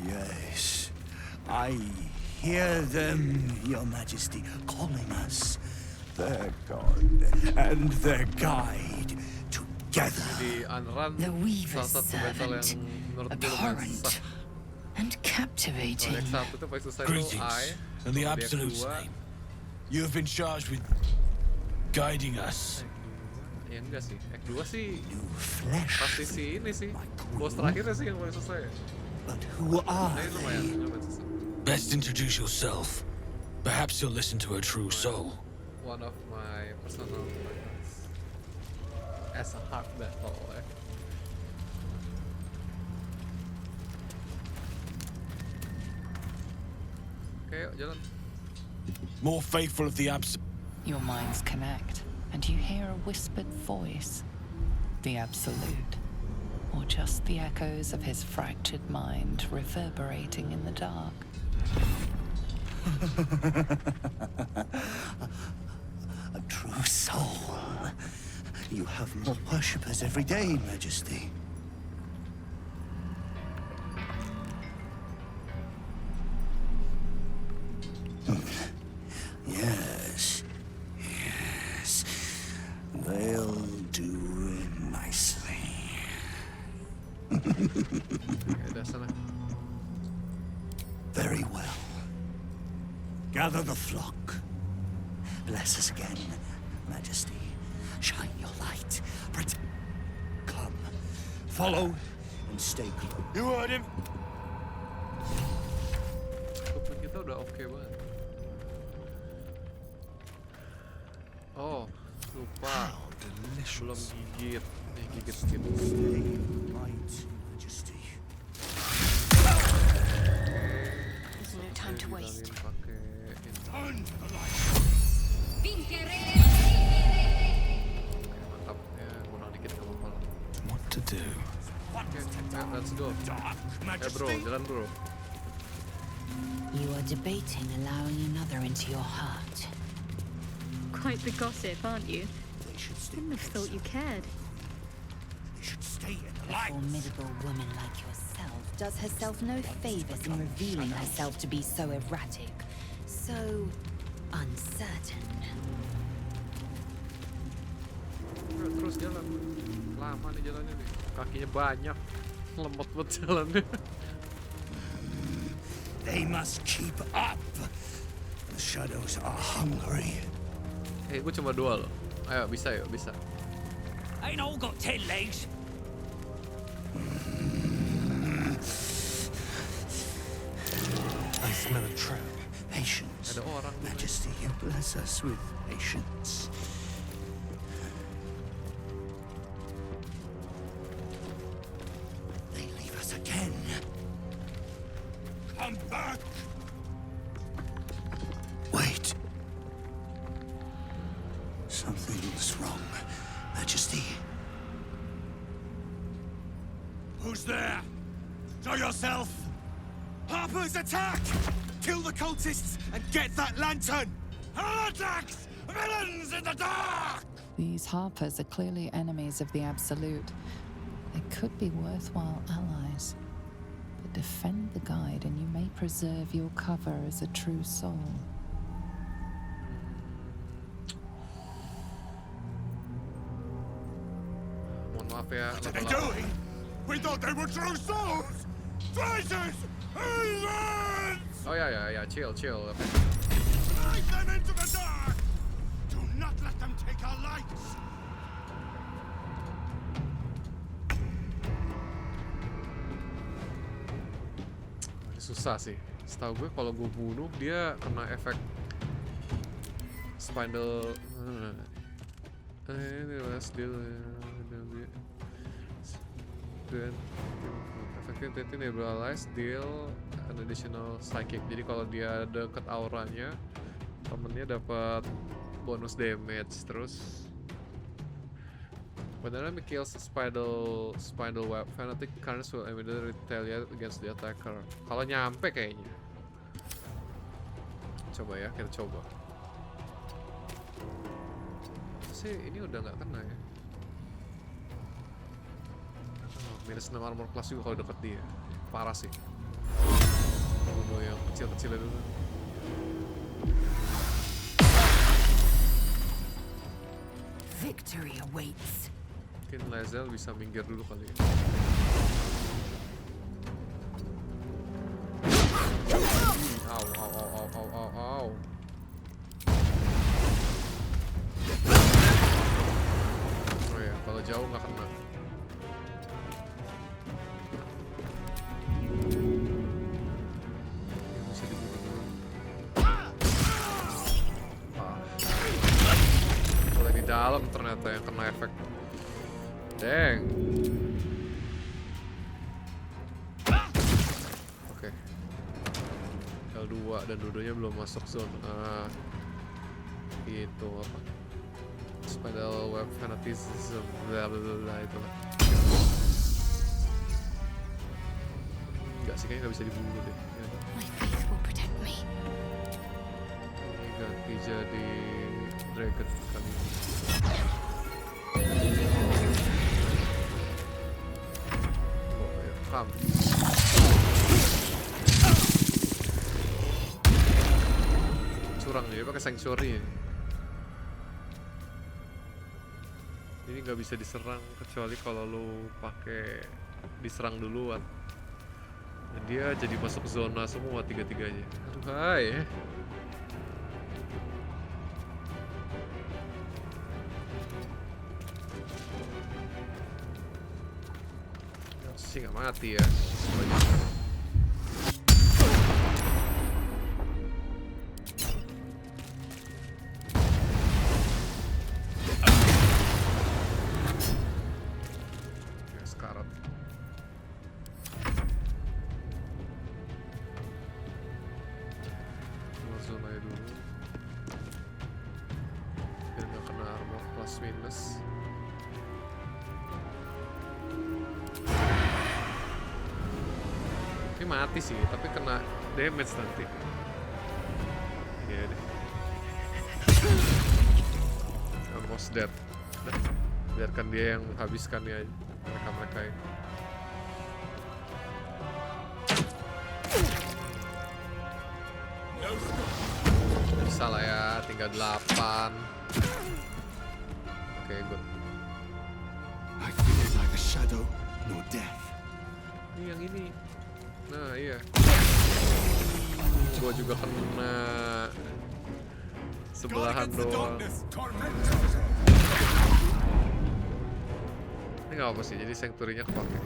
Yes, I hear them, Your Majesty, calling us. Their god and their guide together. Di Unrun The salah Weaver's satu battle yang servant, menurut gue lumayan susah. abhorrent and Kalau captivating. yang satu tuh paling susah itu Greetings, I. in the Kalau dia Absolute's kedua, name. You have been charged with guiding us. ya enggak sih. Act 2 sih New flesh. pasti si ini sih. Bos terakhirnya sih yang paling susah ya. But who are Nah, ini lumayan susah. Best introduce yourself. Perhaps you'll listen to a true soul. One of my personal favorites. As a hard battle ya. Oke, yuk jalan. More faithful of the Absolute. Your minds connect, and you hear a whispered voice. The Absolute. Or just the echoes of his fractured mind reverberating in the dark. a true soul? You have more worshippers every day, Majesty. Yes, yes, they'll do nicely. Oke, udah sana. Very well. Gather the flock. Bless us again, Majesty. Shine your light. Come. Follow and stay close. You heard him? Kuping kita udah oke banget. Oh, lupa. Belum gigit. Nih, gigit skin. Stay right, Majesty. There's no time to waste. Pakai ini. Mantap. Ya, kurang dikit gak apa-apa lah. What to do? Oke, let's go. Bro, jalan bro. You are debating allowing another into your heart. Quite the gossip, aren't you? They should stay. Wouldn't have thought you cared. They should stay in the A light. formidable woman like yourself does herself no favors in revealing herself to be so erratic, so uncertain. Terus jalan. Lama nih jalannya nih. Kakinya banyak. Lemot banget jalannya. They must keep up. The shadows are hungry. Gue cuma 2 loh. Ayo, bisa yuk, bisa. Ain't all got 10 legs. I smell a trap. Patience. Ada orang. Majesty, you bless us with patience. They leave us again. Come back! Wait. Something's wrong, Majesty. Who's there? Show yourself! Harper's attack! Kill the cultists and get that lantern! Heretics! Villains in the dark! These Harpers are clearly enemies of the Absolute. They could be worthwhile allies. But defend the guide and you may preserve your cover as a true soul. Mohon maaf ya. What are they lama-lama. doing? We thought they were true souls! Traitors! Heathens! Oh ya, chill. Oke. Drive them into the dark! Do not let them take our lights! Ini susah sih. Setahu gue kalau gue bunuh dia kena efek spindle. Ini last deal. Dan efek entity neutralize deal an additional psychic. Jadi kalau dia deket auranya, temennya dapat bonus damage. Terus when enemy kills spindle web, fanatic currents will immediately retaliate against the attacker. Kalau nyampe kayaknya. Coba ya, kita coba. Sih ini udah nggak kena ya. Minus 6 armor class juga kalau deket dia. Parah sih. Bunuh yang kecil-kecilnya dulu. Victory awaits. Mungkin Lae'zel bisa minggir dulu kali ya. Au. Oh ya, kalau jauh nggak kena. Bisa dibunuh dulu. Kalau di dalam ternyata yang kena efek. Dang. Oke. L2 dan dua-duanya belum masuk zona itu apa? Spindle web fanatism bla bla bla itu lah. Enggak sih, kayaknya nggak bisa dibunuh deh. Ya. My faith will protect me. Ini ganti jadi dragon kali ini. Oh ya, come. Curang nih, dia pakai sanctuary ya. Ini nggak bisa diserang kecuali kalau lu pakai diserang duluan. Dan dia jadi masuk zona semua tiga-tiganya. Aduh, hai. Sih nggak mati ya. Mati sih, tapi kena damage nanti. Iya deh. Almost dead. Udah, biarkan dia yang habiskan ya mereka-mereka ini. Bisa lah ya, tinggal 8. Oke, good. I feel like a shadow, no death. Ini yang ini. Nah iya, gua juga kena sebelahan doang. Ini nggak apa sih, jadi sanctuary-nya kepake.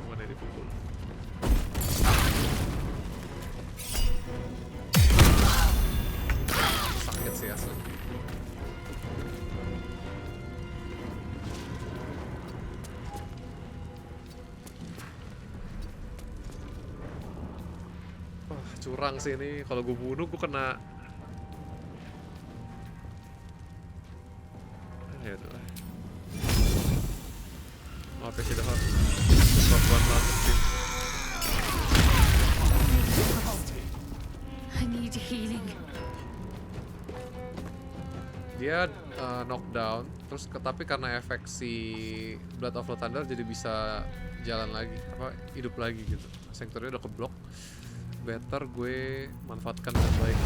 Mana dipukul? Sakit sih asli. Curang sih ini, kalau gue bunuh gue kena. Ya udah. Maaf ya sih dah. Buat masuk tim. I need healing. Dia knockdown, terus tapi karena efek si Blood of the Thunder jadi bisa jalan lagi, apa hidup lagi gitu. Sanctuary udah keblok. Better gue manfaatkan dengan baik.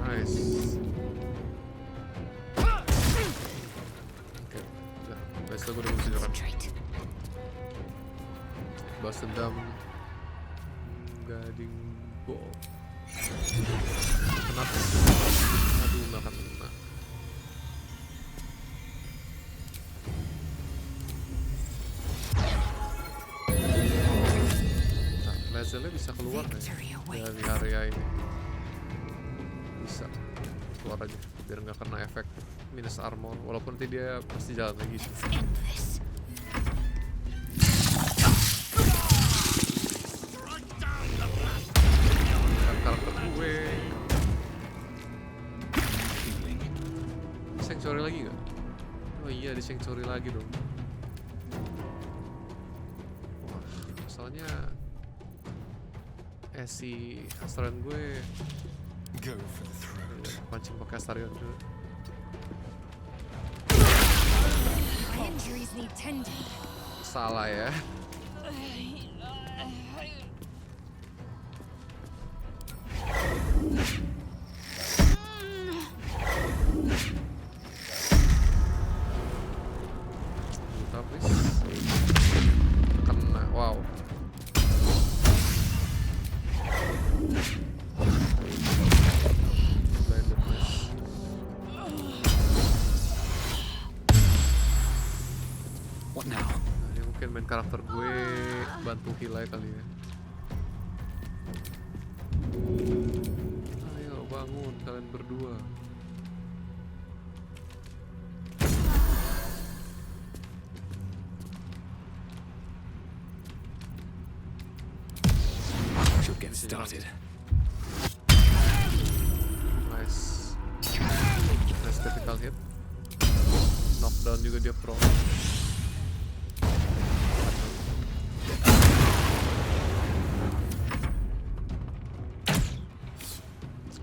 Nice. Oke, udah. Besok gue udah bisa nyerang. Balas dendam Gading Ball. nuts. Aduh, nggak akan kena. Nah, Lazelnya bisa keluar nih dari area ini. Bisa keluar aja biar nggak kena efek minus armor, walaupun nanti dia pasti jalan lagi sih. Karakter gue Sanctuary lagi nggak? Oh iya, di Sanctuary lagi dong. Wah, masalahnya si Astarion gue pancing pakai Astarion dulu. Salah ya. Kena, wow. What now? Nah, ini mungkin main karakter gue bantu heal aja kali ya. Ayo bangun kalian berdua. Should get started. Nice. Nice critical hit. Knockdown juga dia pro.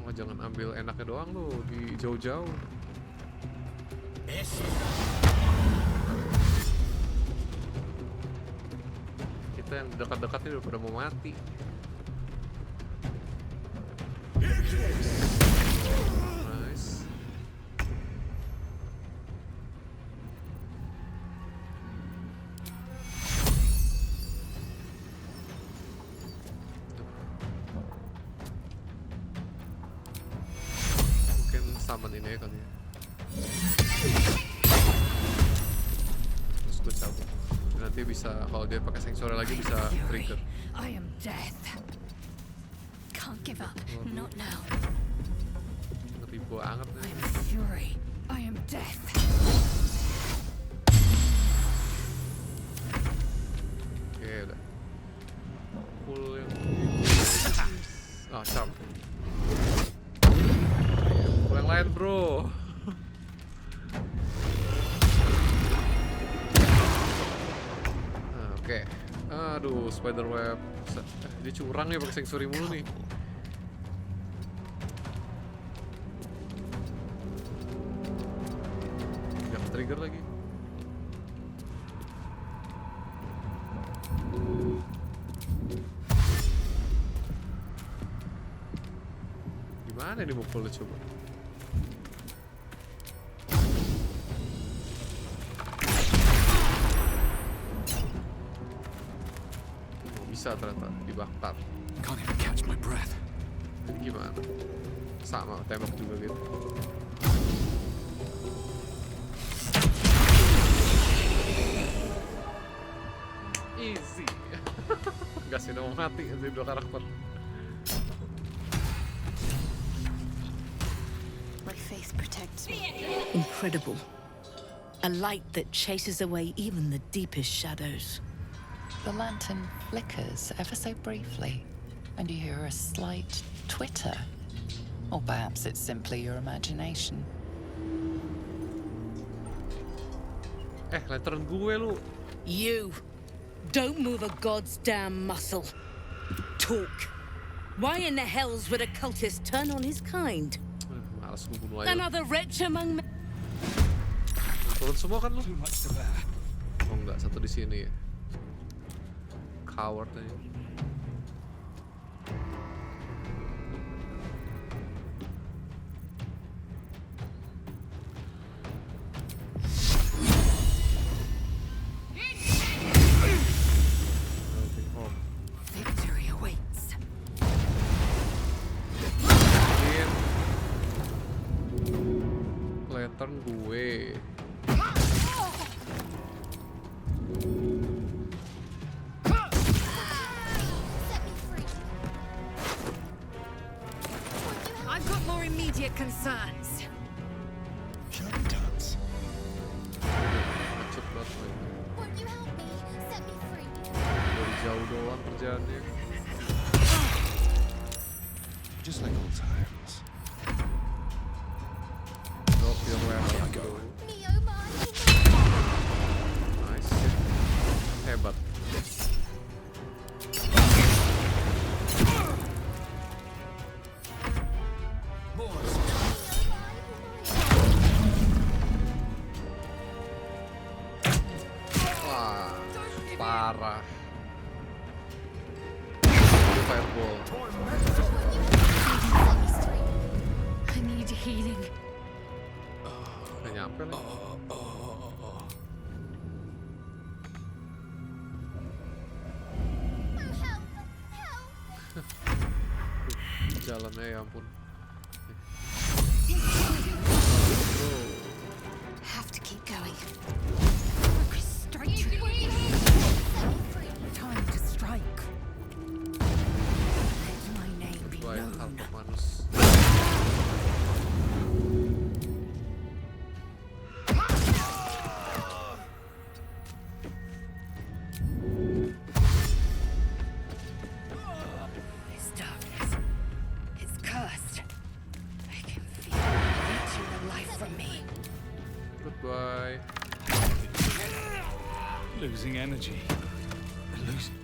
Oh, jangan ambil enaknya doang lu di jauh-jauh. Kita yang dekat-dekat ini udah pada mau mati. Nice. Mungkin summon ini ya kali ya. Terus gue cabut. Nanti bisa, kalau dia pakai Sanctuary lagi bisa trigger. I am death. Can't give up. Not now. Ngeri banget nih. I am fury. I am death. Oke, udah. Full yang charm. Full yang lain, bro. Oke. Aduh, spider web. Dia curang ya pakai Sanctuary mulu nih. Gak trigger lagi. Gimana nih mukulnya coba? Bisa ternyata dibakar. Can't even catch my breath. Jadi gimana? Sama tembak juga gitu. Easy. Gak sih udah mau mati dari dua karakter. My faith protects me. Incredible. A light that chases away even the deepest shadows. The lantern flickers ever so briefly, and you hear a slight twitter. Or perhaps it's simply your imagination. Lantern gue lu. You! Don't move a god's damn muscle. Talk. Why in the hells would a cultist turn on his kind? Males gue bunuh aja. Another wretch among men. Turun semua kan lu? Oh enggak, satu di sini ya. Coward aja. Victory awaits. sons. Shut Macet banget main. Won't you help me? Set me free. Dari jauh doang kerjaannya. Just like old times. Drop your weapon. Go. Neo, mine. Nice. Hebat. Wah, parah. Fireball. I need healing. Nggak nyampe lagi. Jalannya ya ampun. Have to keep going. Time to strike. Let my name be Goodbye, known. Harpomanus. This darkness, it's cursed. I can feel it eating the life from me. Goodbye. Losing energy. Losing.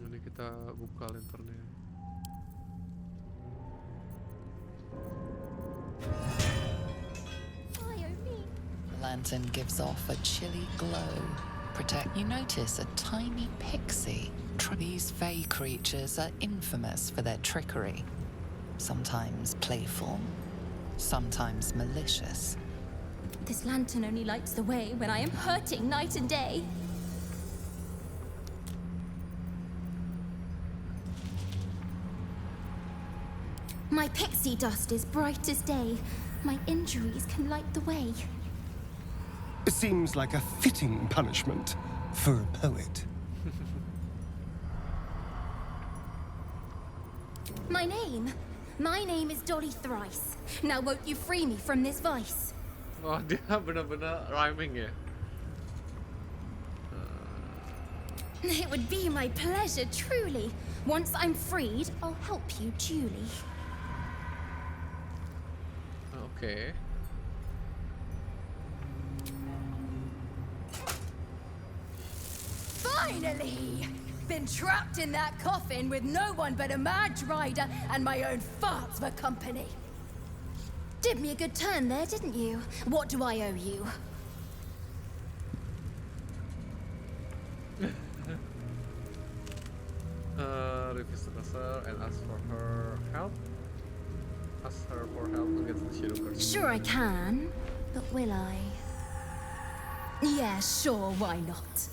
Ini kita buka lanternnya. Lantern gives off a chilly glow. You notice a tiny pixie. These fey creatures are infamous for their trickery. Sometimes playful, sometimes malicious. This lantern only lights the way when I am hurting night and day. My pixie dust is bright as day. My injuries can light the way. It seems like a fitting punishment for a poet. My name is Dolly Thrice. Now won't you free me from this vice? Wah, dia benar-benar rhyming ya. It would be my pleasure, truly. Once I'm freed, I'll help you duly. Oke. Finally! Been trapped in that coffin with no one but a mad rider and my own farts for company. Did me a good turn there, didn't you? What do I owe you? Revisit her and ask for her help. Ask her for help against the Shadow Curse. Sure I can, but will I? Yeah, sure, why not?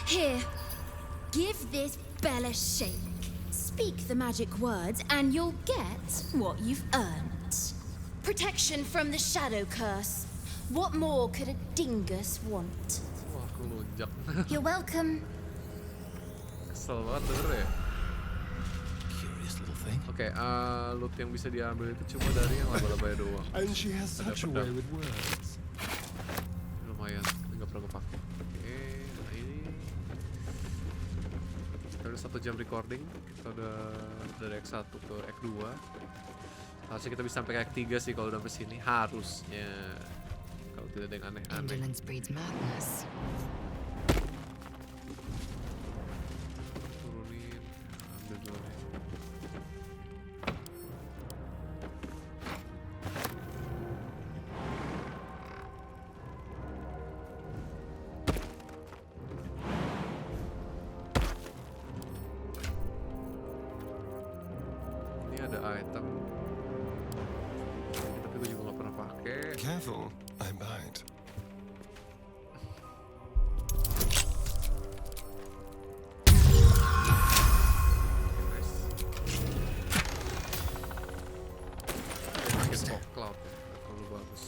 Here, give this bell a shake. Speak the magic words and you'll get what you've earned. Protection from the Shadow Curse. What more could a dingus want? Wah, aku lunjak. You're welcome. Kesel banget denger ya. Curious little thing. Oke, loot yang bisa diambil itu cuma dari yang laba-labanya doang. And she has such a way with words. Lumayan, nggak pernah gue pakai. Oke, nah ini kita udah 1 jam recording. Kita udah dari Act 1 ke Act 2. Harusnya kita bisa sampai ke Act 3 sih kalau udah sampai sini. Harusnya, kalau tidak ada yang aneh-aneh. Indolence breeds madness. Turunin, ambil dulu nih. Ini ada item, tapi gue juga gak pernah pakai. Careful, I bite. Nice. Pakai fog cloud ya, nggak terlalu bagus.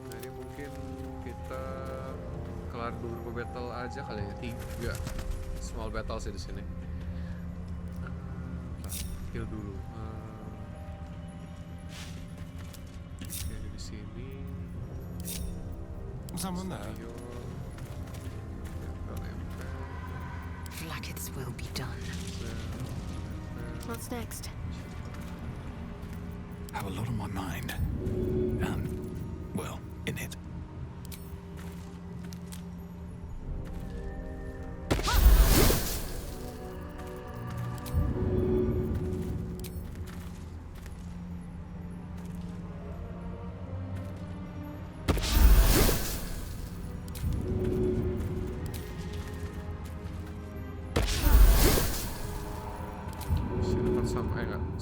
Nah ini mungkin kita kelar beberapa battle aja kali ya, 3 small battle sih di sini. heal dulu. Oke, di sini. Someone there? Blacketh's will be done. What's next? Have a lot on my mind. Well, in it.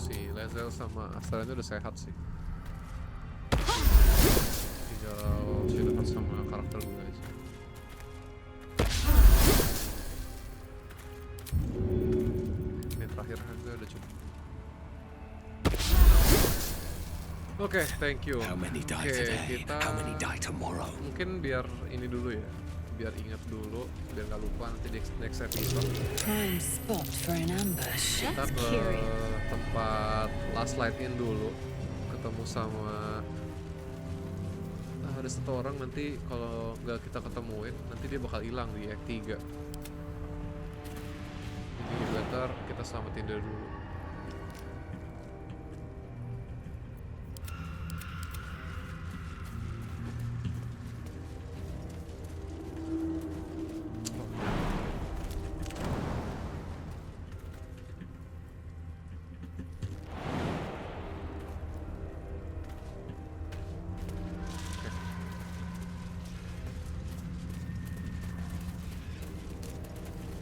Si Lae'zel sama Astarion itu udah sehat sih. Tinggal Shadowheart sama karakter gue aja. Ini terakhir gue udah cukup. Oke, thank you. How many die Oke, today? kita How many die tomorrow? mungkin biar ini dulu ya, biar ingat dulu, biar nggak lupa nanti di next episode. Prime spot for an ambush. Kita ke tempat Last Light Inn dulu, ketemu sama ada satu orang, nanti kalau nggak kita ketemuin nanti dia bakal hilang di Act 3. Jadi better kita selamatin dia dulu.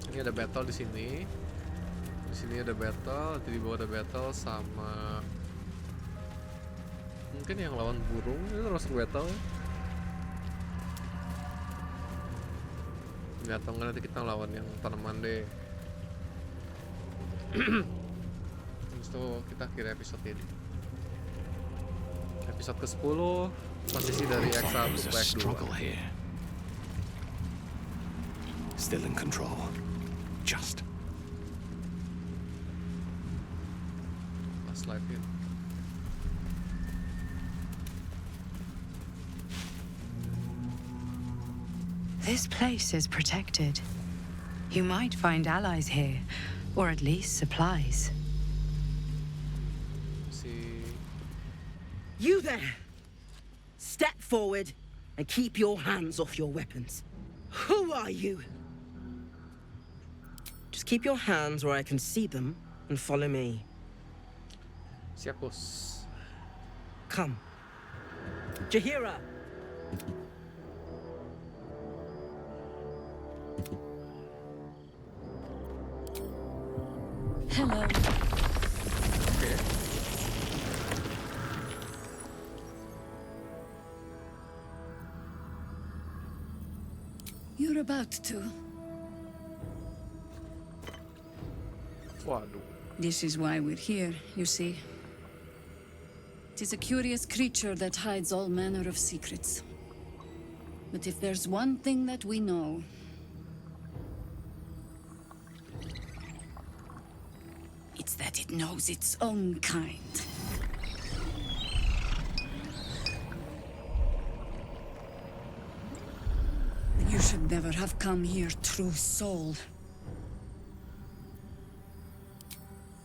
Ini ada battle di sini. Di sini ada battle, nanti di bawah ada battle sama mungkin yang lawan burung. Ini termasuk battle. Ya, atau enggak nanti kita lawan yang tanaman deh. Terus itu kita akhiri episode ini. Episode ke-10 posisi dari X1 ke X2. Still in control. Just. Last Light Inn. This place is protected. You might find allies here, or at least supplies. You there! Step forward and keep your hands off your weapons. Who are you? Just keep your hands where I can see them and follow me. Siap, bos. Come. Jaheira! Hello. Okay. You're about to. Waduh. This is why we're here, you see. It is a curious creature that hides all manner of secrets. But if there's one thing that we know, it's that it knows its own kind. You should never have come here, true soul.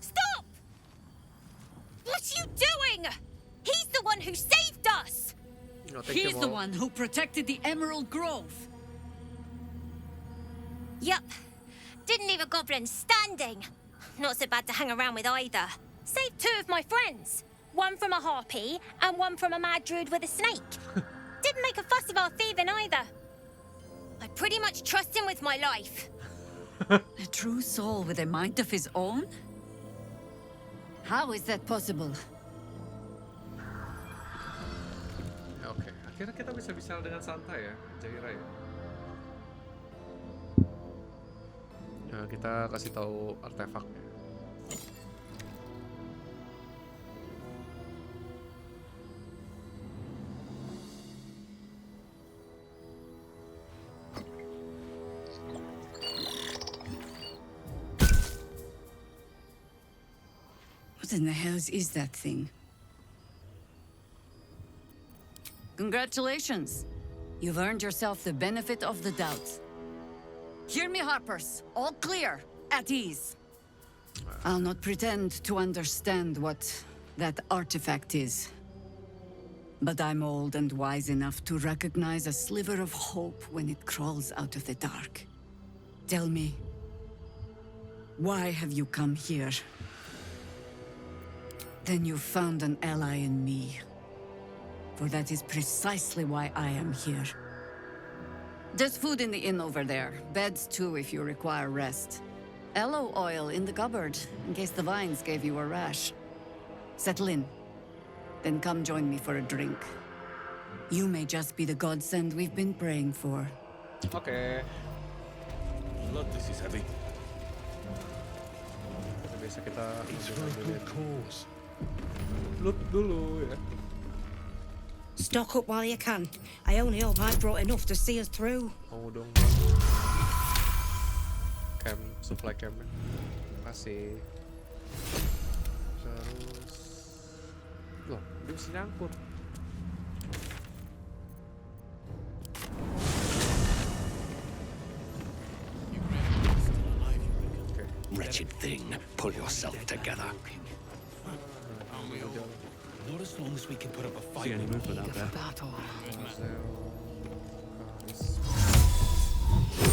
Stop! What are you doing? He's the one who saved us! He's the one who protected the Emerald Grove. Yup. Didn't leave a goblin standing. Not so bad to hang around with either. Saved two of my friends. One from a harpy and one from a mad druid with a snake. Didn't make a fuss of our thieving either. I pretty much trust him with my life. A true soul with a mind of his own? How is that possible? Oke, akhirnya kita bisa bicara dengan santai ya, Jaheira ya. Nah, kita kasih tahu artefaknya. in the hells is that thing? Congratulations. You've earned yourself the benefit of the doubt. Hear me, Harpers. All clear. At ease. I'll not pretend to understand what that artifact is. But I'm old and wise enough to recognize a sliver of hope when it crawls out of the dark. Tell me, why have you come here? Then you've found an ally in me. For that is precisely why I am here. There's food in the inn over there. Beds too if you require rest. Aloe oil in the cupboard, in case the vines gave you a rash. Settle in. Then come join me for a drink. You may just be the godsend we've been praying for. Oke. Blood, this is heavy. Biasa kita It's for a good cause. loot dulu ya. Stock up while you can. I only hope I brought enough to see us through. Mau dong. Camp, supply camp. Kasih. Terus. Loh, dia mesti nyangkut. Wretched thing, pull yourself together. Not as long as we can put up a fight. See any movement out there? Battle.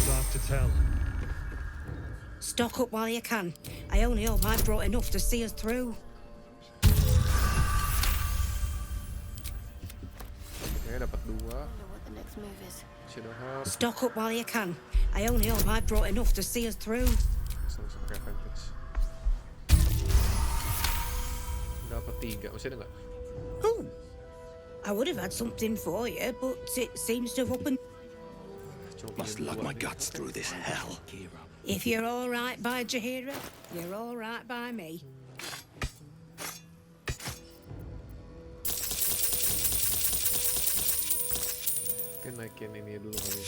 Dark to tell. Stock up while you can. I only hope I brought enough to see us through. Oke, dapat 2. Shadowheart. Stock up while you can. I only hope I brought enough to see us through. Langsung pakai advantage. Dapat 3, masih ada nggak? Oh, I would have had something for you, but it seems to have opened. Must lug my guts through this hell. If you're all right by Jaheira, you're all right by me. Oke, naikin ini dulu kali.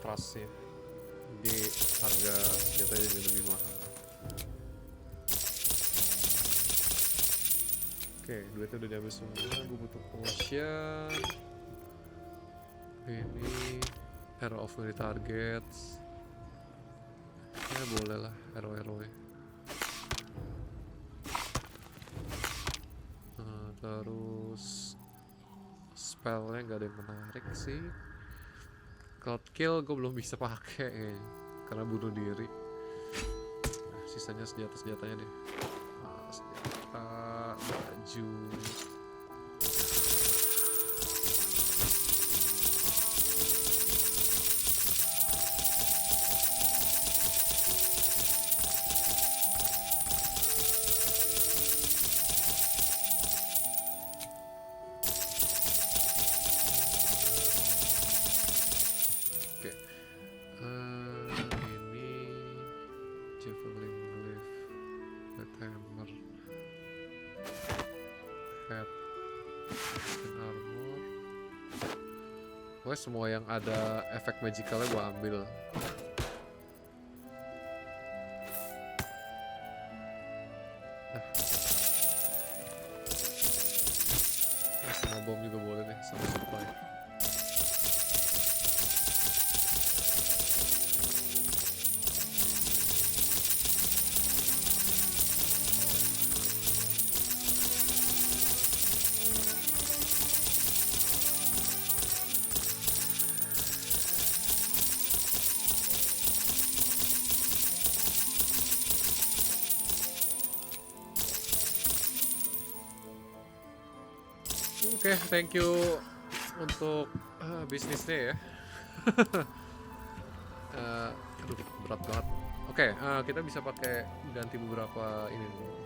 Trustnya di harga senjatanya jadi lebih mahal. Oke, duitnya udah diambil semua. Gue butuh potion. Ini arrow of melee targets. Ya boleh lah arrow ya. Terus spellnya nggak ada yang menarik sih. Cloud kill gue belum bisa pakai kayaknya, karena bunuh diri. Nah, sisanya senjatanya deh. Nah, senjata, baju. Semua yang ada efek magicalnya gue ambil. Sama bom juga boleh deh, sama supply. Oke, thank you untuk bisnisnya ya. Aduh, berat banget. Oke, kita bisa pakai ganti beberapa ini dulu.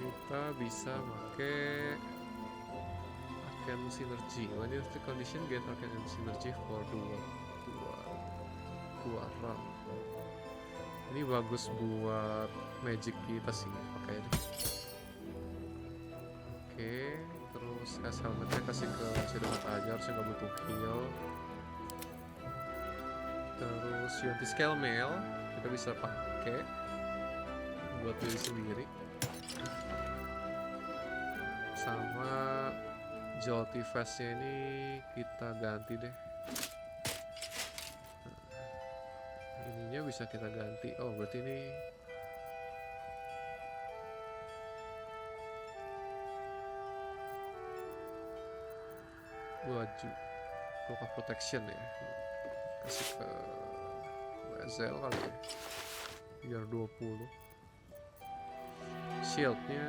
Kita bisa pakai Arcane Synergy. When you the condition get Arcane Synergy for 2 round. Ini bagus buat magic kita sih, pakai deh. Oke, terus es helmetnya kasih ke Shadowheart aja, harusnya nggak butuh heal. Terus Yonti Scale Mail kita bisa pakai buat diri sendiri. Sama Jolty Vest-nya ini kita ganti deh. Ininya bisa kita ganti. Oh, berarti ini baju Cloak of Protection ya. Kasih ke Lae'zel kali ya. Biar 20. Shieldnya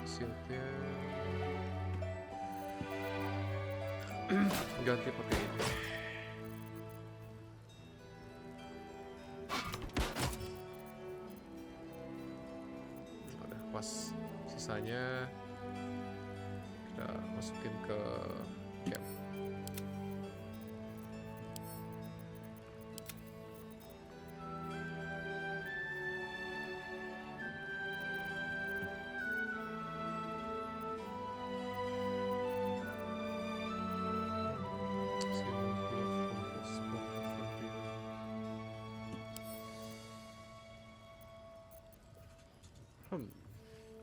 shieldnya ganti pakai ini. Udah pas, sisanya kita masukin ke camp.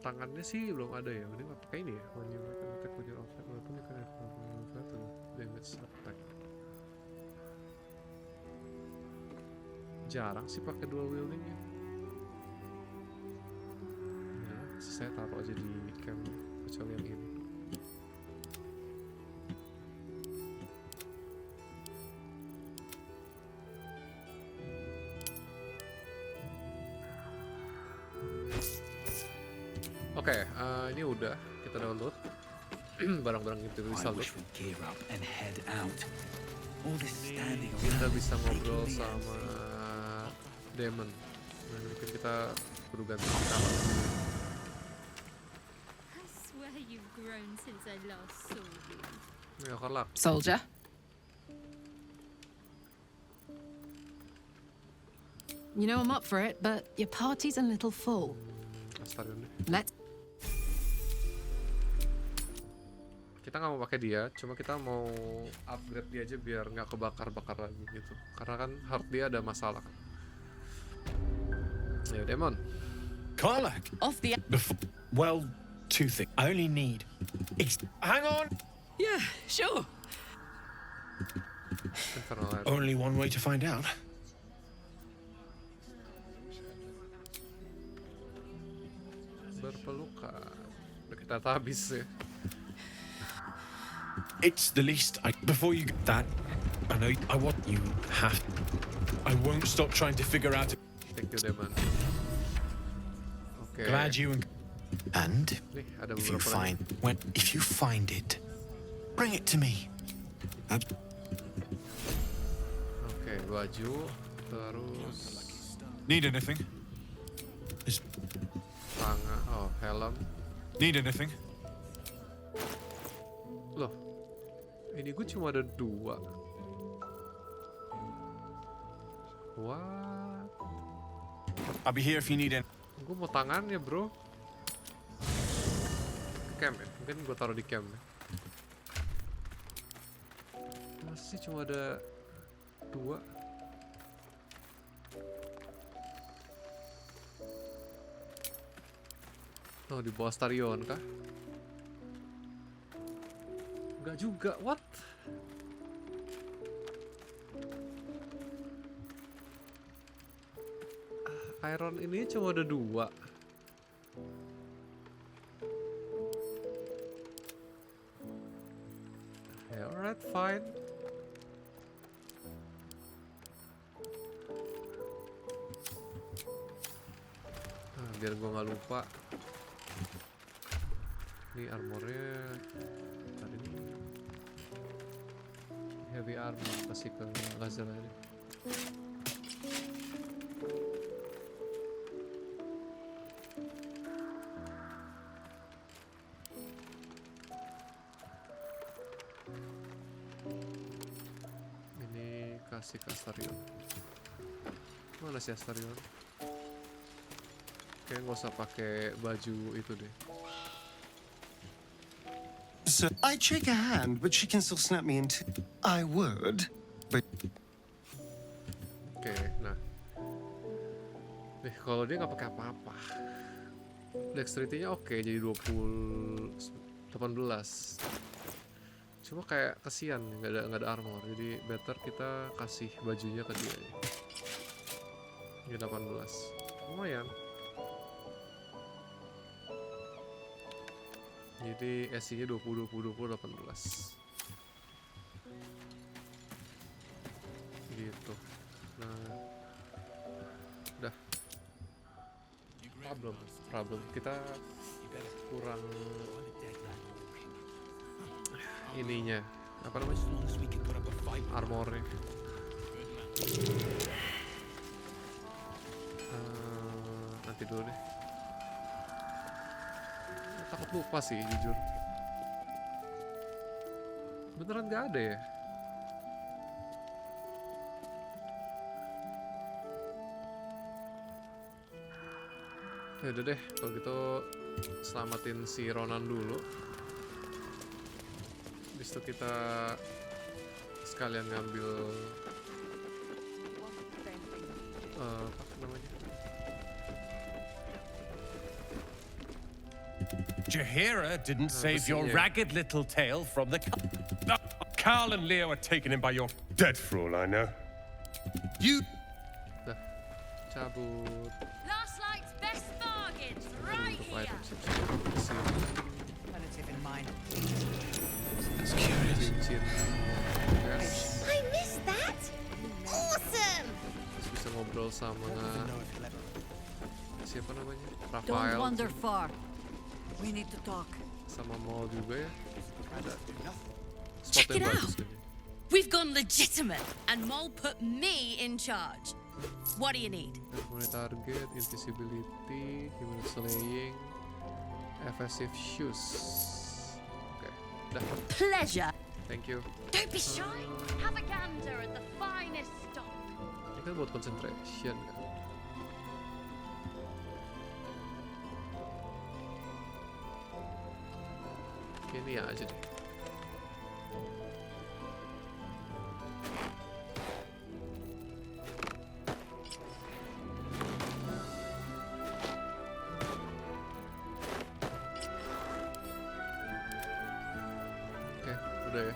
Tangannya sih belum ada ya, mending pakai ini ya. When you make an attack with your offset weapon, you can have damage attack. Jarang sih pakai dual wielding ya. Ya, saya taruh aja di camp kecuali yang ini. Oke, ini udah kita download barang-barang itu bisa load. Kita bisa ngobrol sama Demon. Nah, mungkin kita perlu ganti kamar. I swear you've grown since I last saw you. Ya, kalak. Soldier? You know I'm up for it, but your party's a little full. Let's. Kita nggak mau pakai dia, cuma kita mau upgrade dia aja biar nggak kebakar-bakar lagi gitu. Karena kan heart dia ada masalah kan. Ya, Demon. Karlach. Off the. Well, two things. I only need. Hang on. Yeah, sure. Only one way to find out. Berpelukan. Udah kita habis ya. It's the least I. Before you get that, I know I want you have. I won't stop trying to figure out. Thank you, Demon. Okay. Glad you And nih, ada if you beberapa lagi. if you find it, bring it to me. Oke, baju terus Need anything? tangan, oh helm. Need anything? Loh, ini gue cuma ada 2. What? I'll be here if you need it. Gue mau tangannya, bro. Camp ya? Mungkin gue taruh di camp ya. Masa sih cuma ada 2? Oh, di bawah Starion kah? Enggak juga, what? Iron ini cuma ada 2. Ya, alright, fine. Nah, biar gua nggak lupa. Ini armornya tadi nih. Heavy armor, kasih ke Lae'zel aja. Ini kasih ke Astarion. Mana sih Astarion? Kayaknya nggak usah pakai baju itu deh. So I'd shake her hand, but she can still snap me into. I would, but. Oke, nah. Nih, kalau dia nggak pakai apa-apa. Dexterity-nya oke, jadi 18. Cuma kayak kesian, nggak ada armor. Jadi better kita kasih bajunya ke dia. Ini 18. Lumayan. Jadi SC-nya 20, 18. Gitu. Nah, udah. Problem. Kita kurang ininya. Apa namanya? Armornya. Nanti dulu deh. Takut lupa sih jujur. Beneran gak ada ya? Ya udah deh, kalau gitu selamatin si Ronan dulu. Habis itu kita sekalian ngambil apa namanya? Jaheira didn't save your ragged little tail from the... Carl and Leo are taking him by your... Dead for all I know. You... Dah, cabut. Last night's best bargains right here. Relative in mind. That's curious. Yes. I missed that. Awesome. Terus bisa ngobrol sama siapa namanya? Don't Rafael. wander far. We need to talk. Sama Maul juga ya. Ada. Check it out. We've gone legitimate, and Mole put me in charge. What do you need? Mulai target, invisibility, human slaying, evasive shoes. Oke, dah. Pleasure. Thank you. Don't be shy. Have a gander at the finest stock. Ini kan buat concentration kan. Ini aja deh. Oke, udah ya.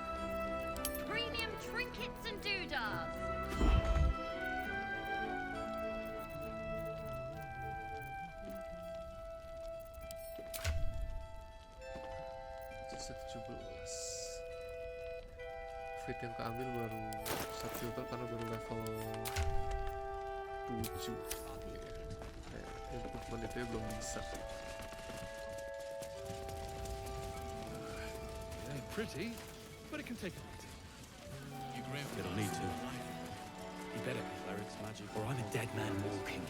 Premium trinkets and doodads. Sisa 17. Fit yang keambil baru subfilter karena baru level 7. Improvement itu ya belum bisa. It ain't pretty, but it can take a bit. It'll need to. You better be cleric's magic, or I'm a dead man walking.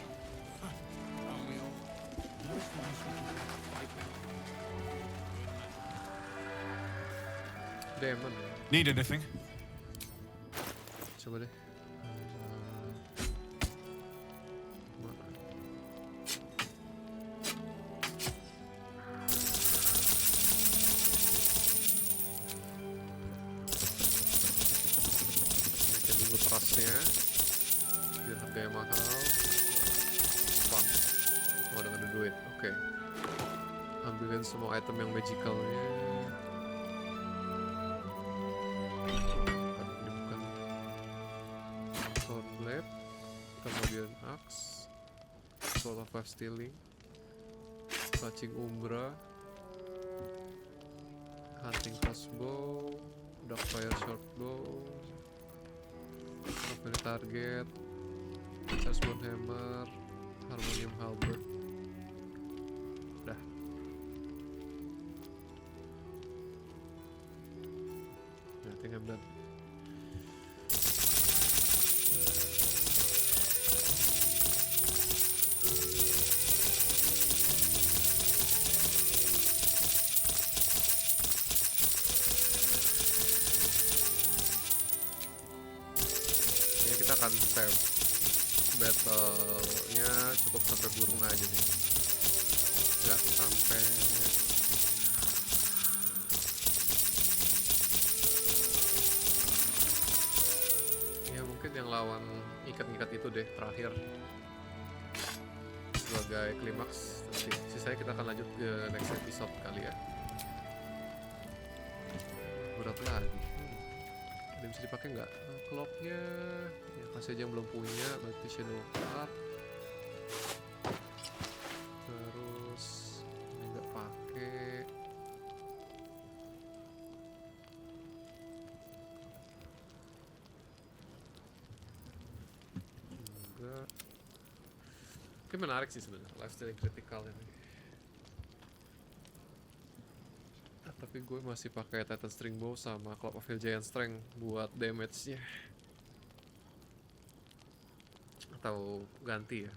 Demon. Need anything? Coba deh. Mana? Naikin dulu trustnya biar harganya mahal. Wah, oh udah ada duit. Oke. Ambilin semua item yang magicalnya. Kemudian axe, sword of life stealing, clutching umbra, hunting crossbow, darkfire shortbow, primary target, chargebone hammer, harmonium halberd. Dah. I think I'm done. Kita akan save battle-nya cukup sampai burung aja nih, nggak sampai yang lawan ikat-ikat itu deh terakhir sebagai klimaks. Nanti sisanya kita akan lanjut ke next episode kali ya. Berat lagi. Ada yang bisa dipakai nggak? Clocknya ya masih aja yang belum punya, berarti shadow card. Terus ini nggak pakai. Enggak. Ini menarik sih sebenarnya, lifestyle critical ini. Tapi gue masih pakai Titan String Bow sama Club of Giant Strength buat damage-nya. Atau ganti ya.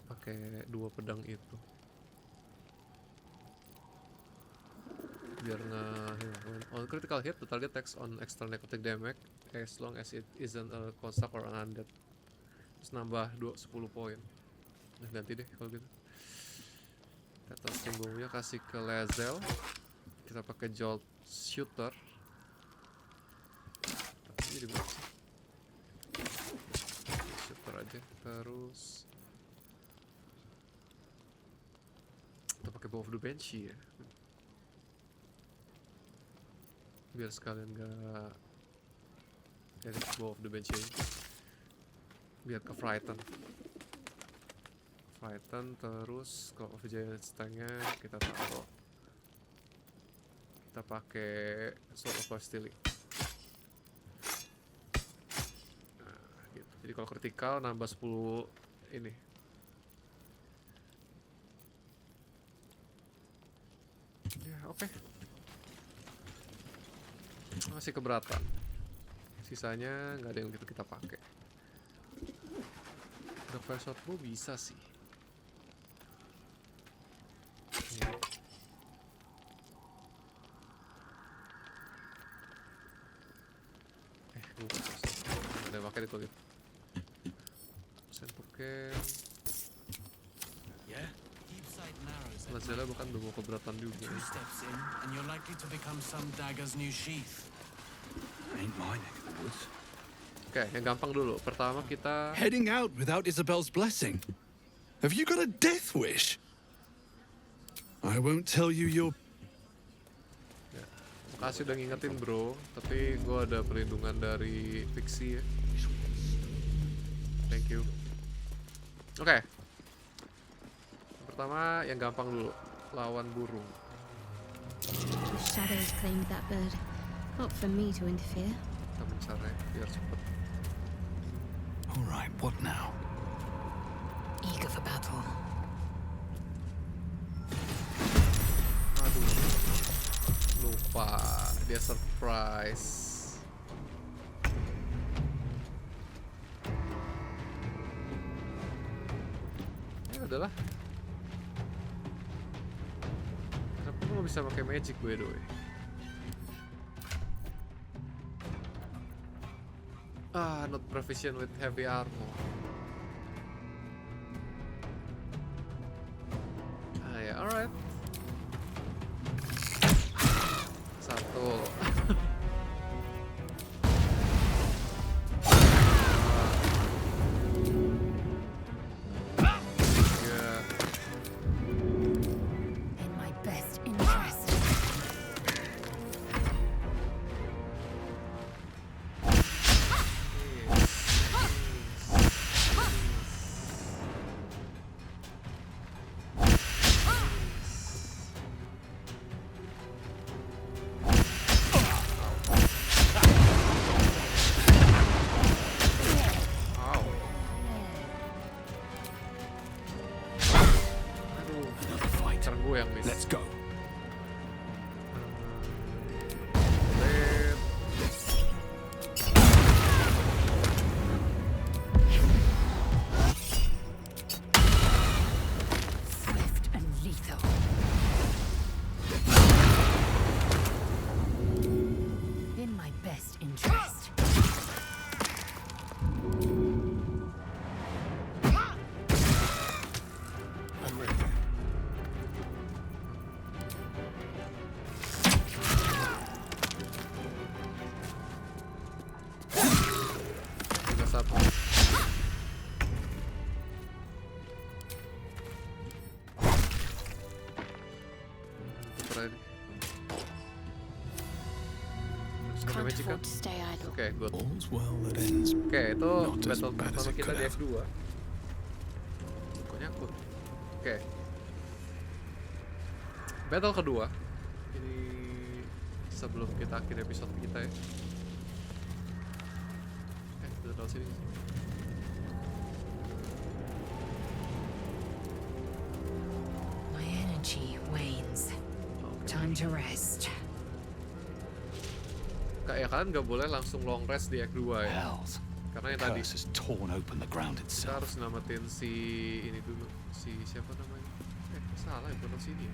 Pakai 2 pedang itu. Biar on critical hit, the target takes on extra necrotic damage as long as it isn't a construct or an undead. Terus nambah 10 poin. Nah, ganti deh kalau gitu. Titan String Bow-nya kasih ke Lae'zel. Kita pakai Jolt Shooter. Jadi berapa sih? Shooter aja. Terus kita pakai Bow of the Banshee ya. Biar sekalian gak jadi Bow of the Banshee. Biar ke Frighten. Terus kalau of Giant Strength-nya kita taruh. Kita pakai Sword of Stealing. Nah, gitu. Jadi kalau critical nambah 10 ini. Ya, oke. Masih keberatan. Sisanya nggak ada yang kita pakai. The Fire Sword Bow bisa sih. Ada pakai itu gitu. Sentuken. Lae'zel bukan udah mau keberatan juga. Oke, yang gampang dulu. Pertama kita heading out without Isabel's blessing. Have you got a death wish? I won't tell you your. Ya, makasih udah ngingetin bro. Tapi gue ada perlindungan dari Pixie ya. Thank you. Oke. Pertama yang gampang dulu. Lawan burung. The shadows claimed that bird. Not for me to interfere. Kita mencari biar cepet. Alright, what now? Eager for battle. Aduh. Lupa. Dia surprise. Ya udahlah. Kenapa gue gak bisa pakai magic by the way? Not proficient with heavy armor. Ya, alright. Satu. In my best interest. Let's go. Swift and lethal. In my best interest. Oke, monster ini. Can't Magic kan? afford to stay idle. Oke, good. All's well that ends. Oke, itu Not as battle bad as pertama it kita could di have. F2. Kok nyangkut? Oke. Battle kedua. Ini sebelum kita akhir episode kita ya. Kita tahu sini. My energy wanes. Time to rest. Kayak kalian nggak boleh langsung long rest di Act 2 ya. Karena yang tadi Curse has torn open the ground kita itself. harus namatin si ini dulu. Si siapa namanya? Salah ya, bukan sini ya.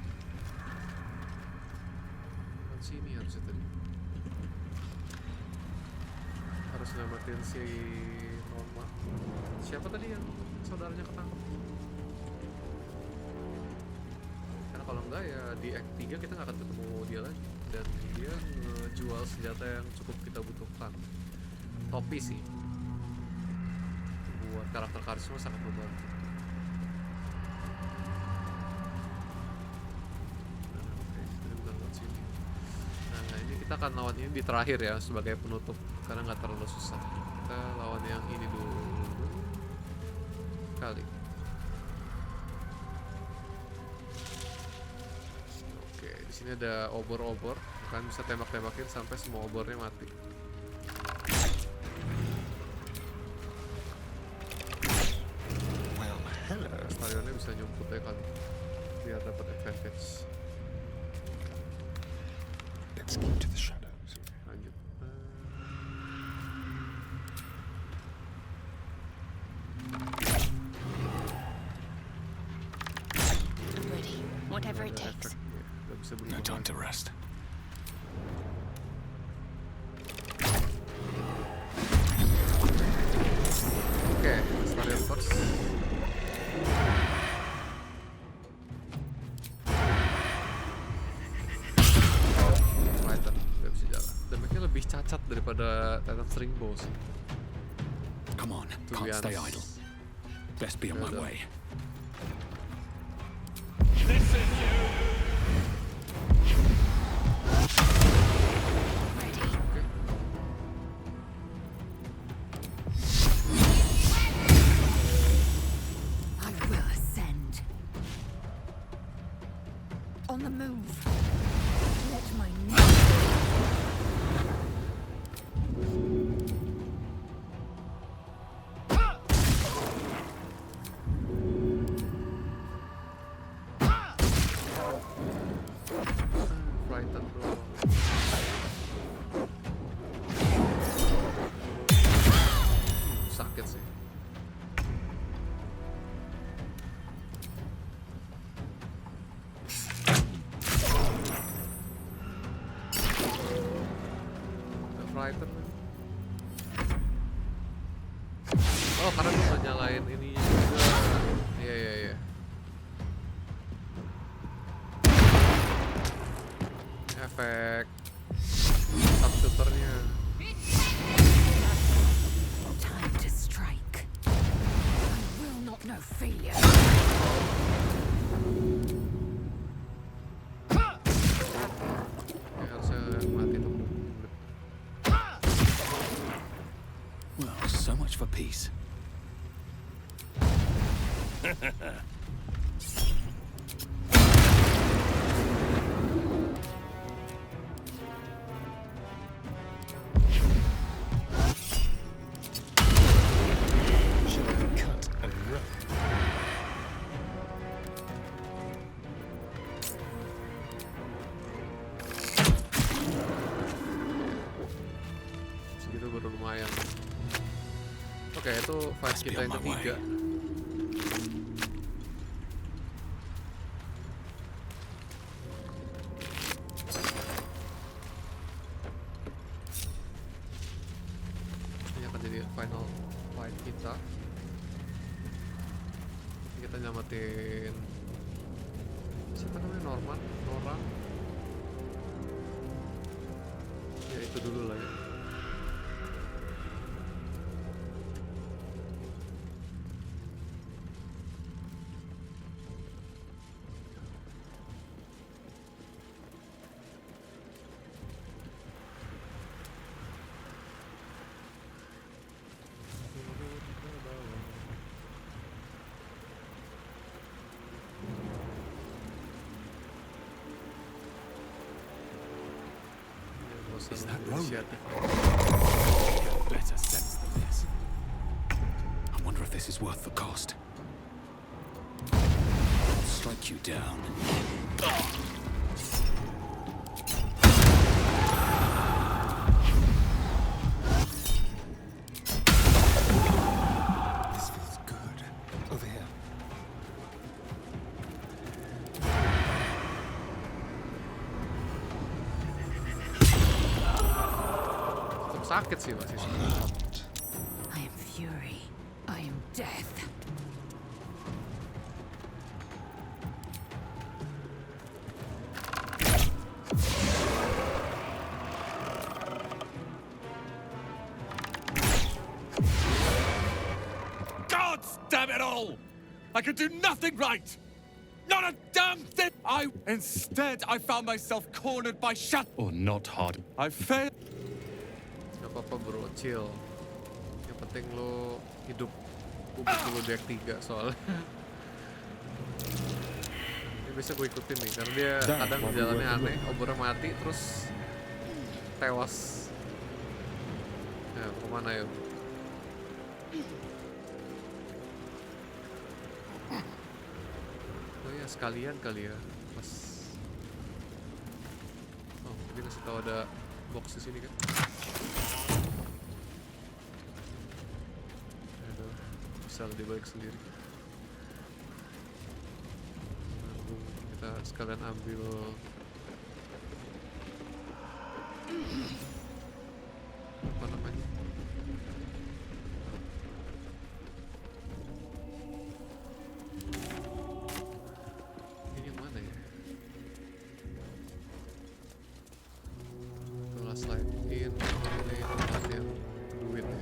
Bukan sini harusnya tadi. Harus namatin si Norma. Siapa tadi yang saudaranya ketangkep? Karena kalau enggak ya di Act 3 kita nggak akan ketemu dia lagi. Dan dia ngejual senjata yang cukup kita butuhkan. Topi sih. Buat karakter karisma sangat membantu. Nah, ini kita akan lawan ini di terakhir ya sebagai penutup karena nggak terlalu susah. Kita lawan yang ini dulu kali. Oke, di sini ada obor-obor. Kalian bisa tembak-tembakin sampai semua obornya mati. Well, hello. Starionnya bisa nyumput ya kali biar dapat advantage. Let's keep to the shadows. Lanjut. I'm ready. Whatever it takes. Gak bisa No berubah. time to rest. Oke, Starion first. Titan, gak bisa jalan. Damage-nya lebih cacat daripada Titan String Bow sih. Come on, To be can't stay honest. idle. Best be on my Udah. way. I will ascend. On the move. Let my Frighten bro. Sakit sih. Udah frighten. Oh, karena bisa nyalain ini juga. Iya, iya, iya. Efek subshooternya. time to strike. I will not know failure. Ya, harusnya mati tuh. Well, so much for peace. Should I cut and run? Segitu baru lumayan. Oke, itu fight Must be kita on yang my ketiga. Ini akan jadi final fight kita. Kita nyamatin siapa namanya, Norman, Nora. Ya itu dulu lah ya. usah Is that Roman? inisiatif. Better sense than this. I wonder if this is worth the cost. I'll strike you down. This feels good. Over here. Tetap sakit sih masih. I am fury. I am death. God damn it all! I could do nothing right! Not a damn thing! Instead, I found myself cornered by or not hard. I failed. Gak apa-apa bro, chill. Yang penting lo hidup. Gue dulu deck 3 soalnya. Ini bisa gue ikutin nih, karena dia kadang jalannya aneh, obornya mati, terus tewas. Ya, kemana yuk? Oh ya, sekalian kali ya, pas. Oh, dia kasih tahu ada box di sini kan? Aduh, bisa dibalik sendiri. Lalu kita sekalian ambil apa namanya? Ini yang mana ya? Setelah slide in, ini tempat yang duit ya.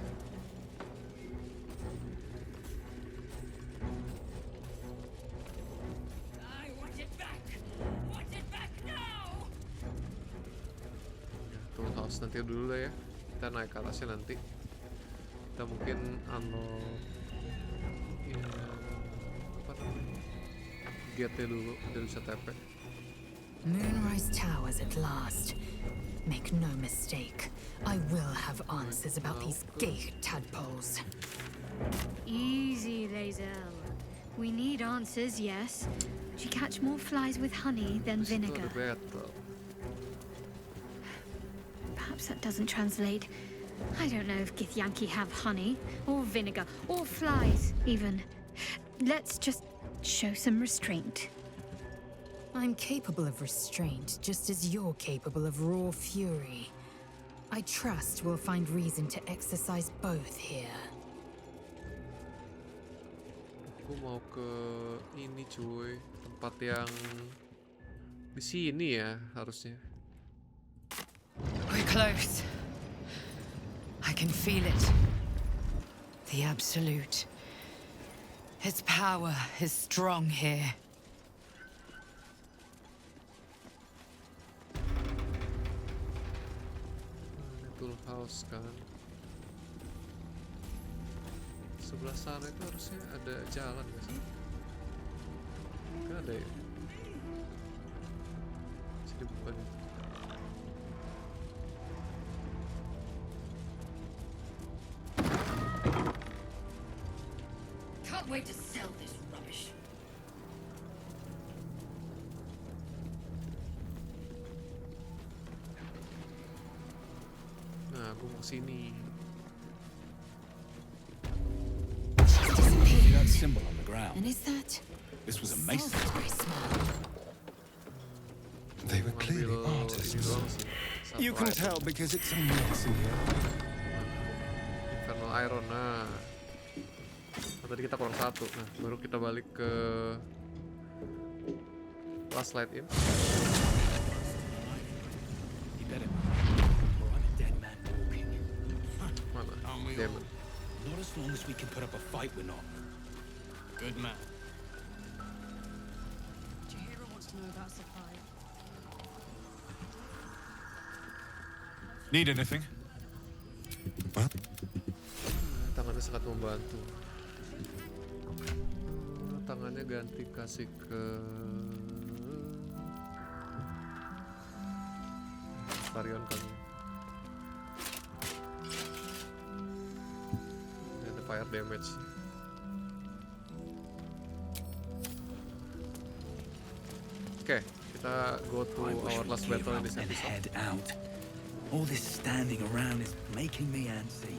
Tool house nanti dulu lah ya. Kita naik ke atasnya nanti. Kita mungkin unlock ya, apa namanya? Gate-nya dulu, biar bisa TP. Moonrise Towers at last. Make no mistake, I will have answers about these gay tadpoles. Easy, Lae'zel. We need answers, yes. But you catch more flies with honey than vinegar. Perhaps that doesn't translate. I don't know if Githyanki have honey, or vinegar, or flies, even. Let's just show some restraint. I'm capable of restraint, just as you're capable of raw fury. I trust we'll find reason to exercise both here. Aku mau ke ini cuy, tempat yang di sini ya harusnya. We're close. I can feel it. The Absolute. Its power is strong here. Tool house kan. Sebelah sana itu harusnya ada jalan nggak sih? Nggak ada ya? Jadi bukan itu. Can't wait to sell this rubbish. Nah, aku mau sini. See that symbol on the ground? And is that? This was a mason. Very small. They were clearly artists. You can tell because it's a mess in here. Infernal Iron, nah. Tadi kita kurang satu, nah baru kita balik ke last light in. Mana? Demon. Not as long as we can put up a fight, we're not. Good man. Chihiro wants to know about supply. Need anything? Tangannya sangat membantu. Tangannya ganti kasih ke Starion kali. fire damage. Oke, kita go to our last battle in this episode. Head out. All this standing around is making me antsy.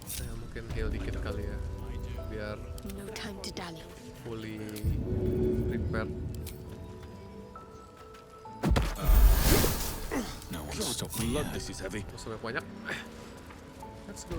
Saya mungkin heal dikit kali ya, biar No time to dally. fully prepared. No one stop me. Blood, this is heavy. Musuhnya banyak. Let's go.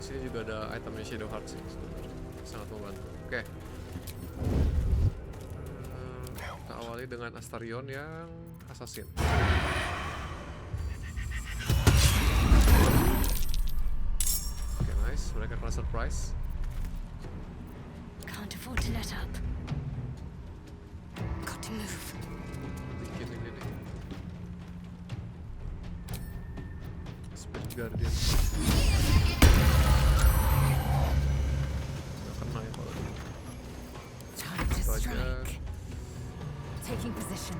Sini juga ada itemnya Shadow Heart sih, sangat membantu. Oke. Kita awali dengan Astarion yang assassin. Oke, nice. Mereka kena surprise. Can't afford to let up. Got to move. Dikit ini nih. Spirit Guardian. Time to strike. Taking position.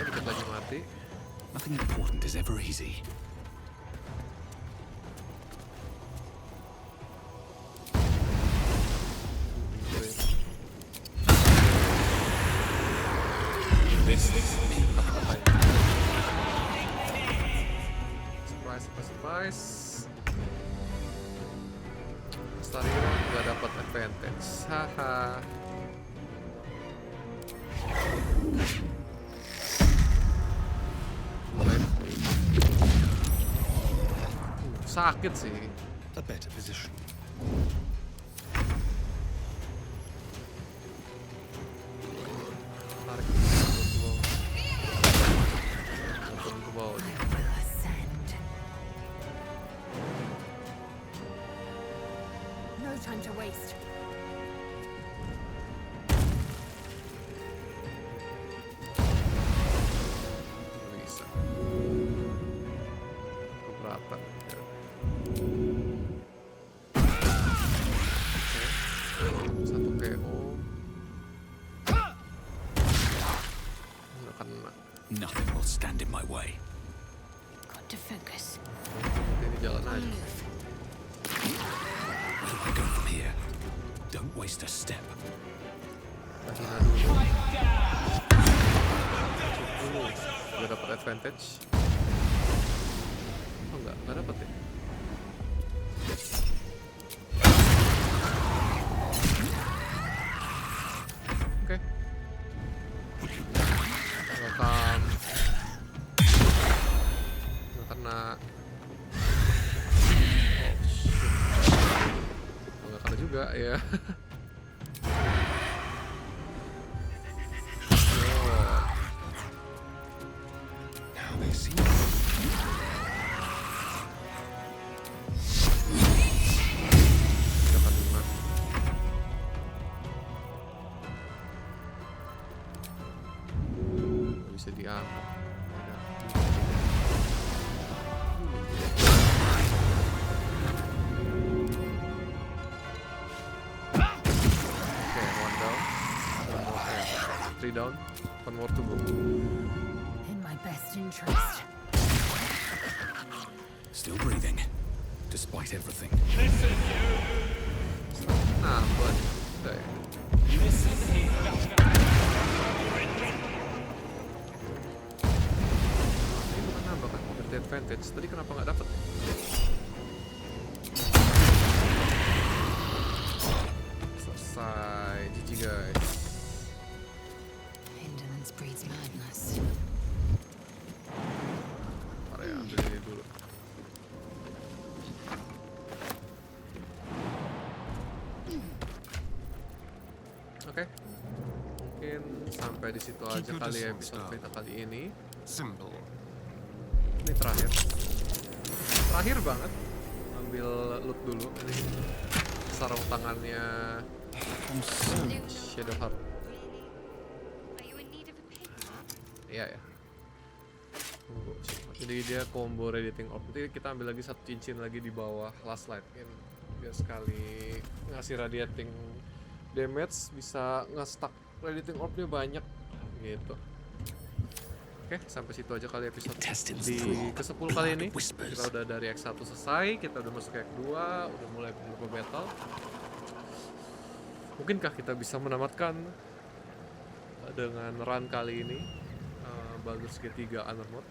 Dikit lagi mati. Nothing important is ever easy. Surprise. Astarion nggak dapat advantage. Haha. Sakit sih. A better position. Tarik ke bawah. No time to waste. Bisa. Keberatan. Satu KO. Nggak kena. Nothing will stand in my way. Got to focus. Ini jalan aja. Where do I go from here? Don't waste a step. Hina dulu. Gak dapat advantage. Oh nggak dapat ya. Oke. Welcome. Nggak kena. Nggak kena juga ya. Bisa diangkat. One down. One more. 3 down. One more to go. In my best interest. Still breathing, despite everything. Nah, buat deh. Ini bukan nambah kan, berarti advantage. Tadi kenapa nggak dapet? Selesai, GG guys. Oke. Mungkin sampai di situ aja Keep your kali ya distance episode now. kita kali ini. Simple. Ini terakhir. Terakhir banget. Ambil loot dulu. Ini sarung tangannya Shadowheart. Iya ya. Tunggu. Jadi dia combo radiating orb. Nanti kita ambil lagi satu cincin lagi di bawah last light. Biar sekali ngasih radiating damage bisa nge-stack radiating orbnya banyak gitu. Oke, sampai situ aja kali episode di ke-10 kali ini. Kita udah dari X1 selesai, kita udah masuk ke X2, udah mulai beberapa battle. Mungkinkah kita bisa menamatkan dengan run kali ini Baldur's Gate 3 Undermode?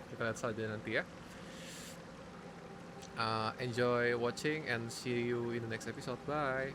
Kita lihat saja nanti ya. Enjoy watching and see you in the next episode. Bye.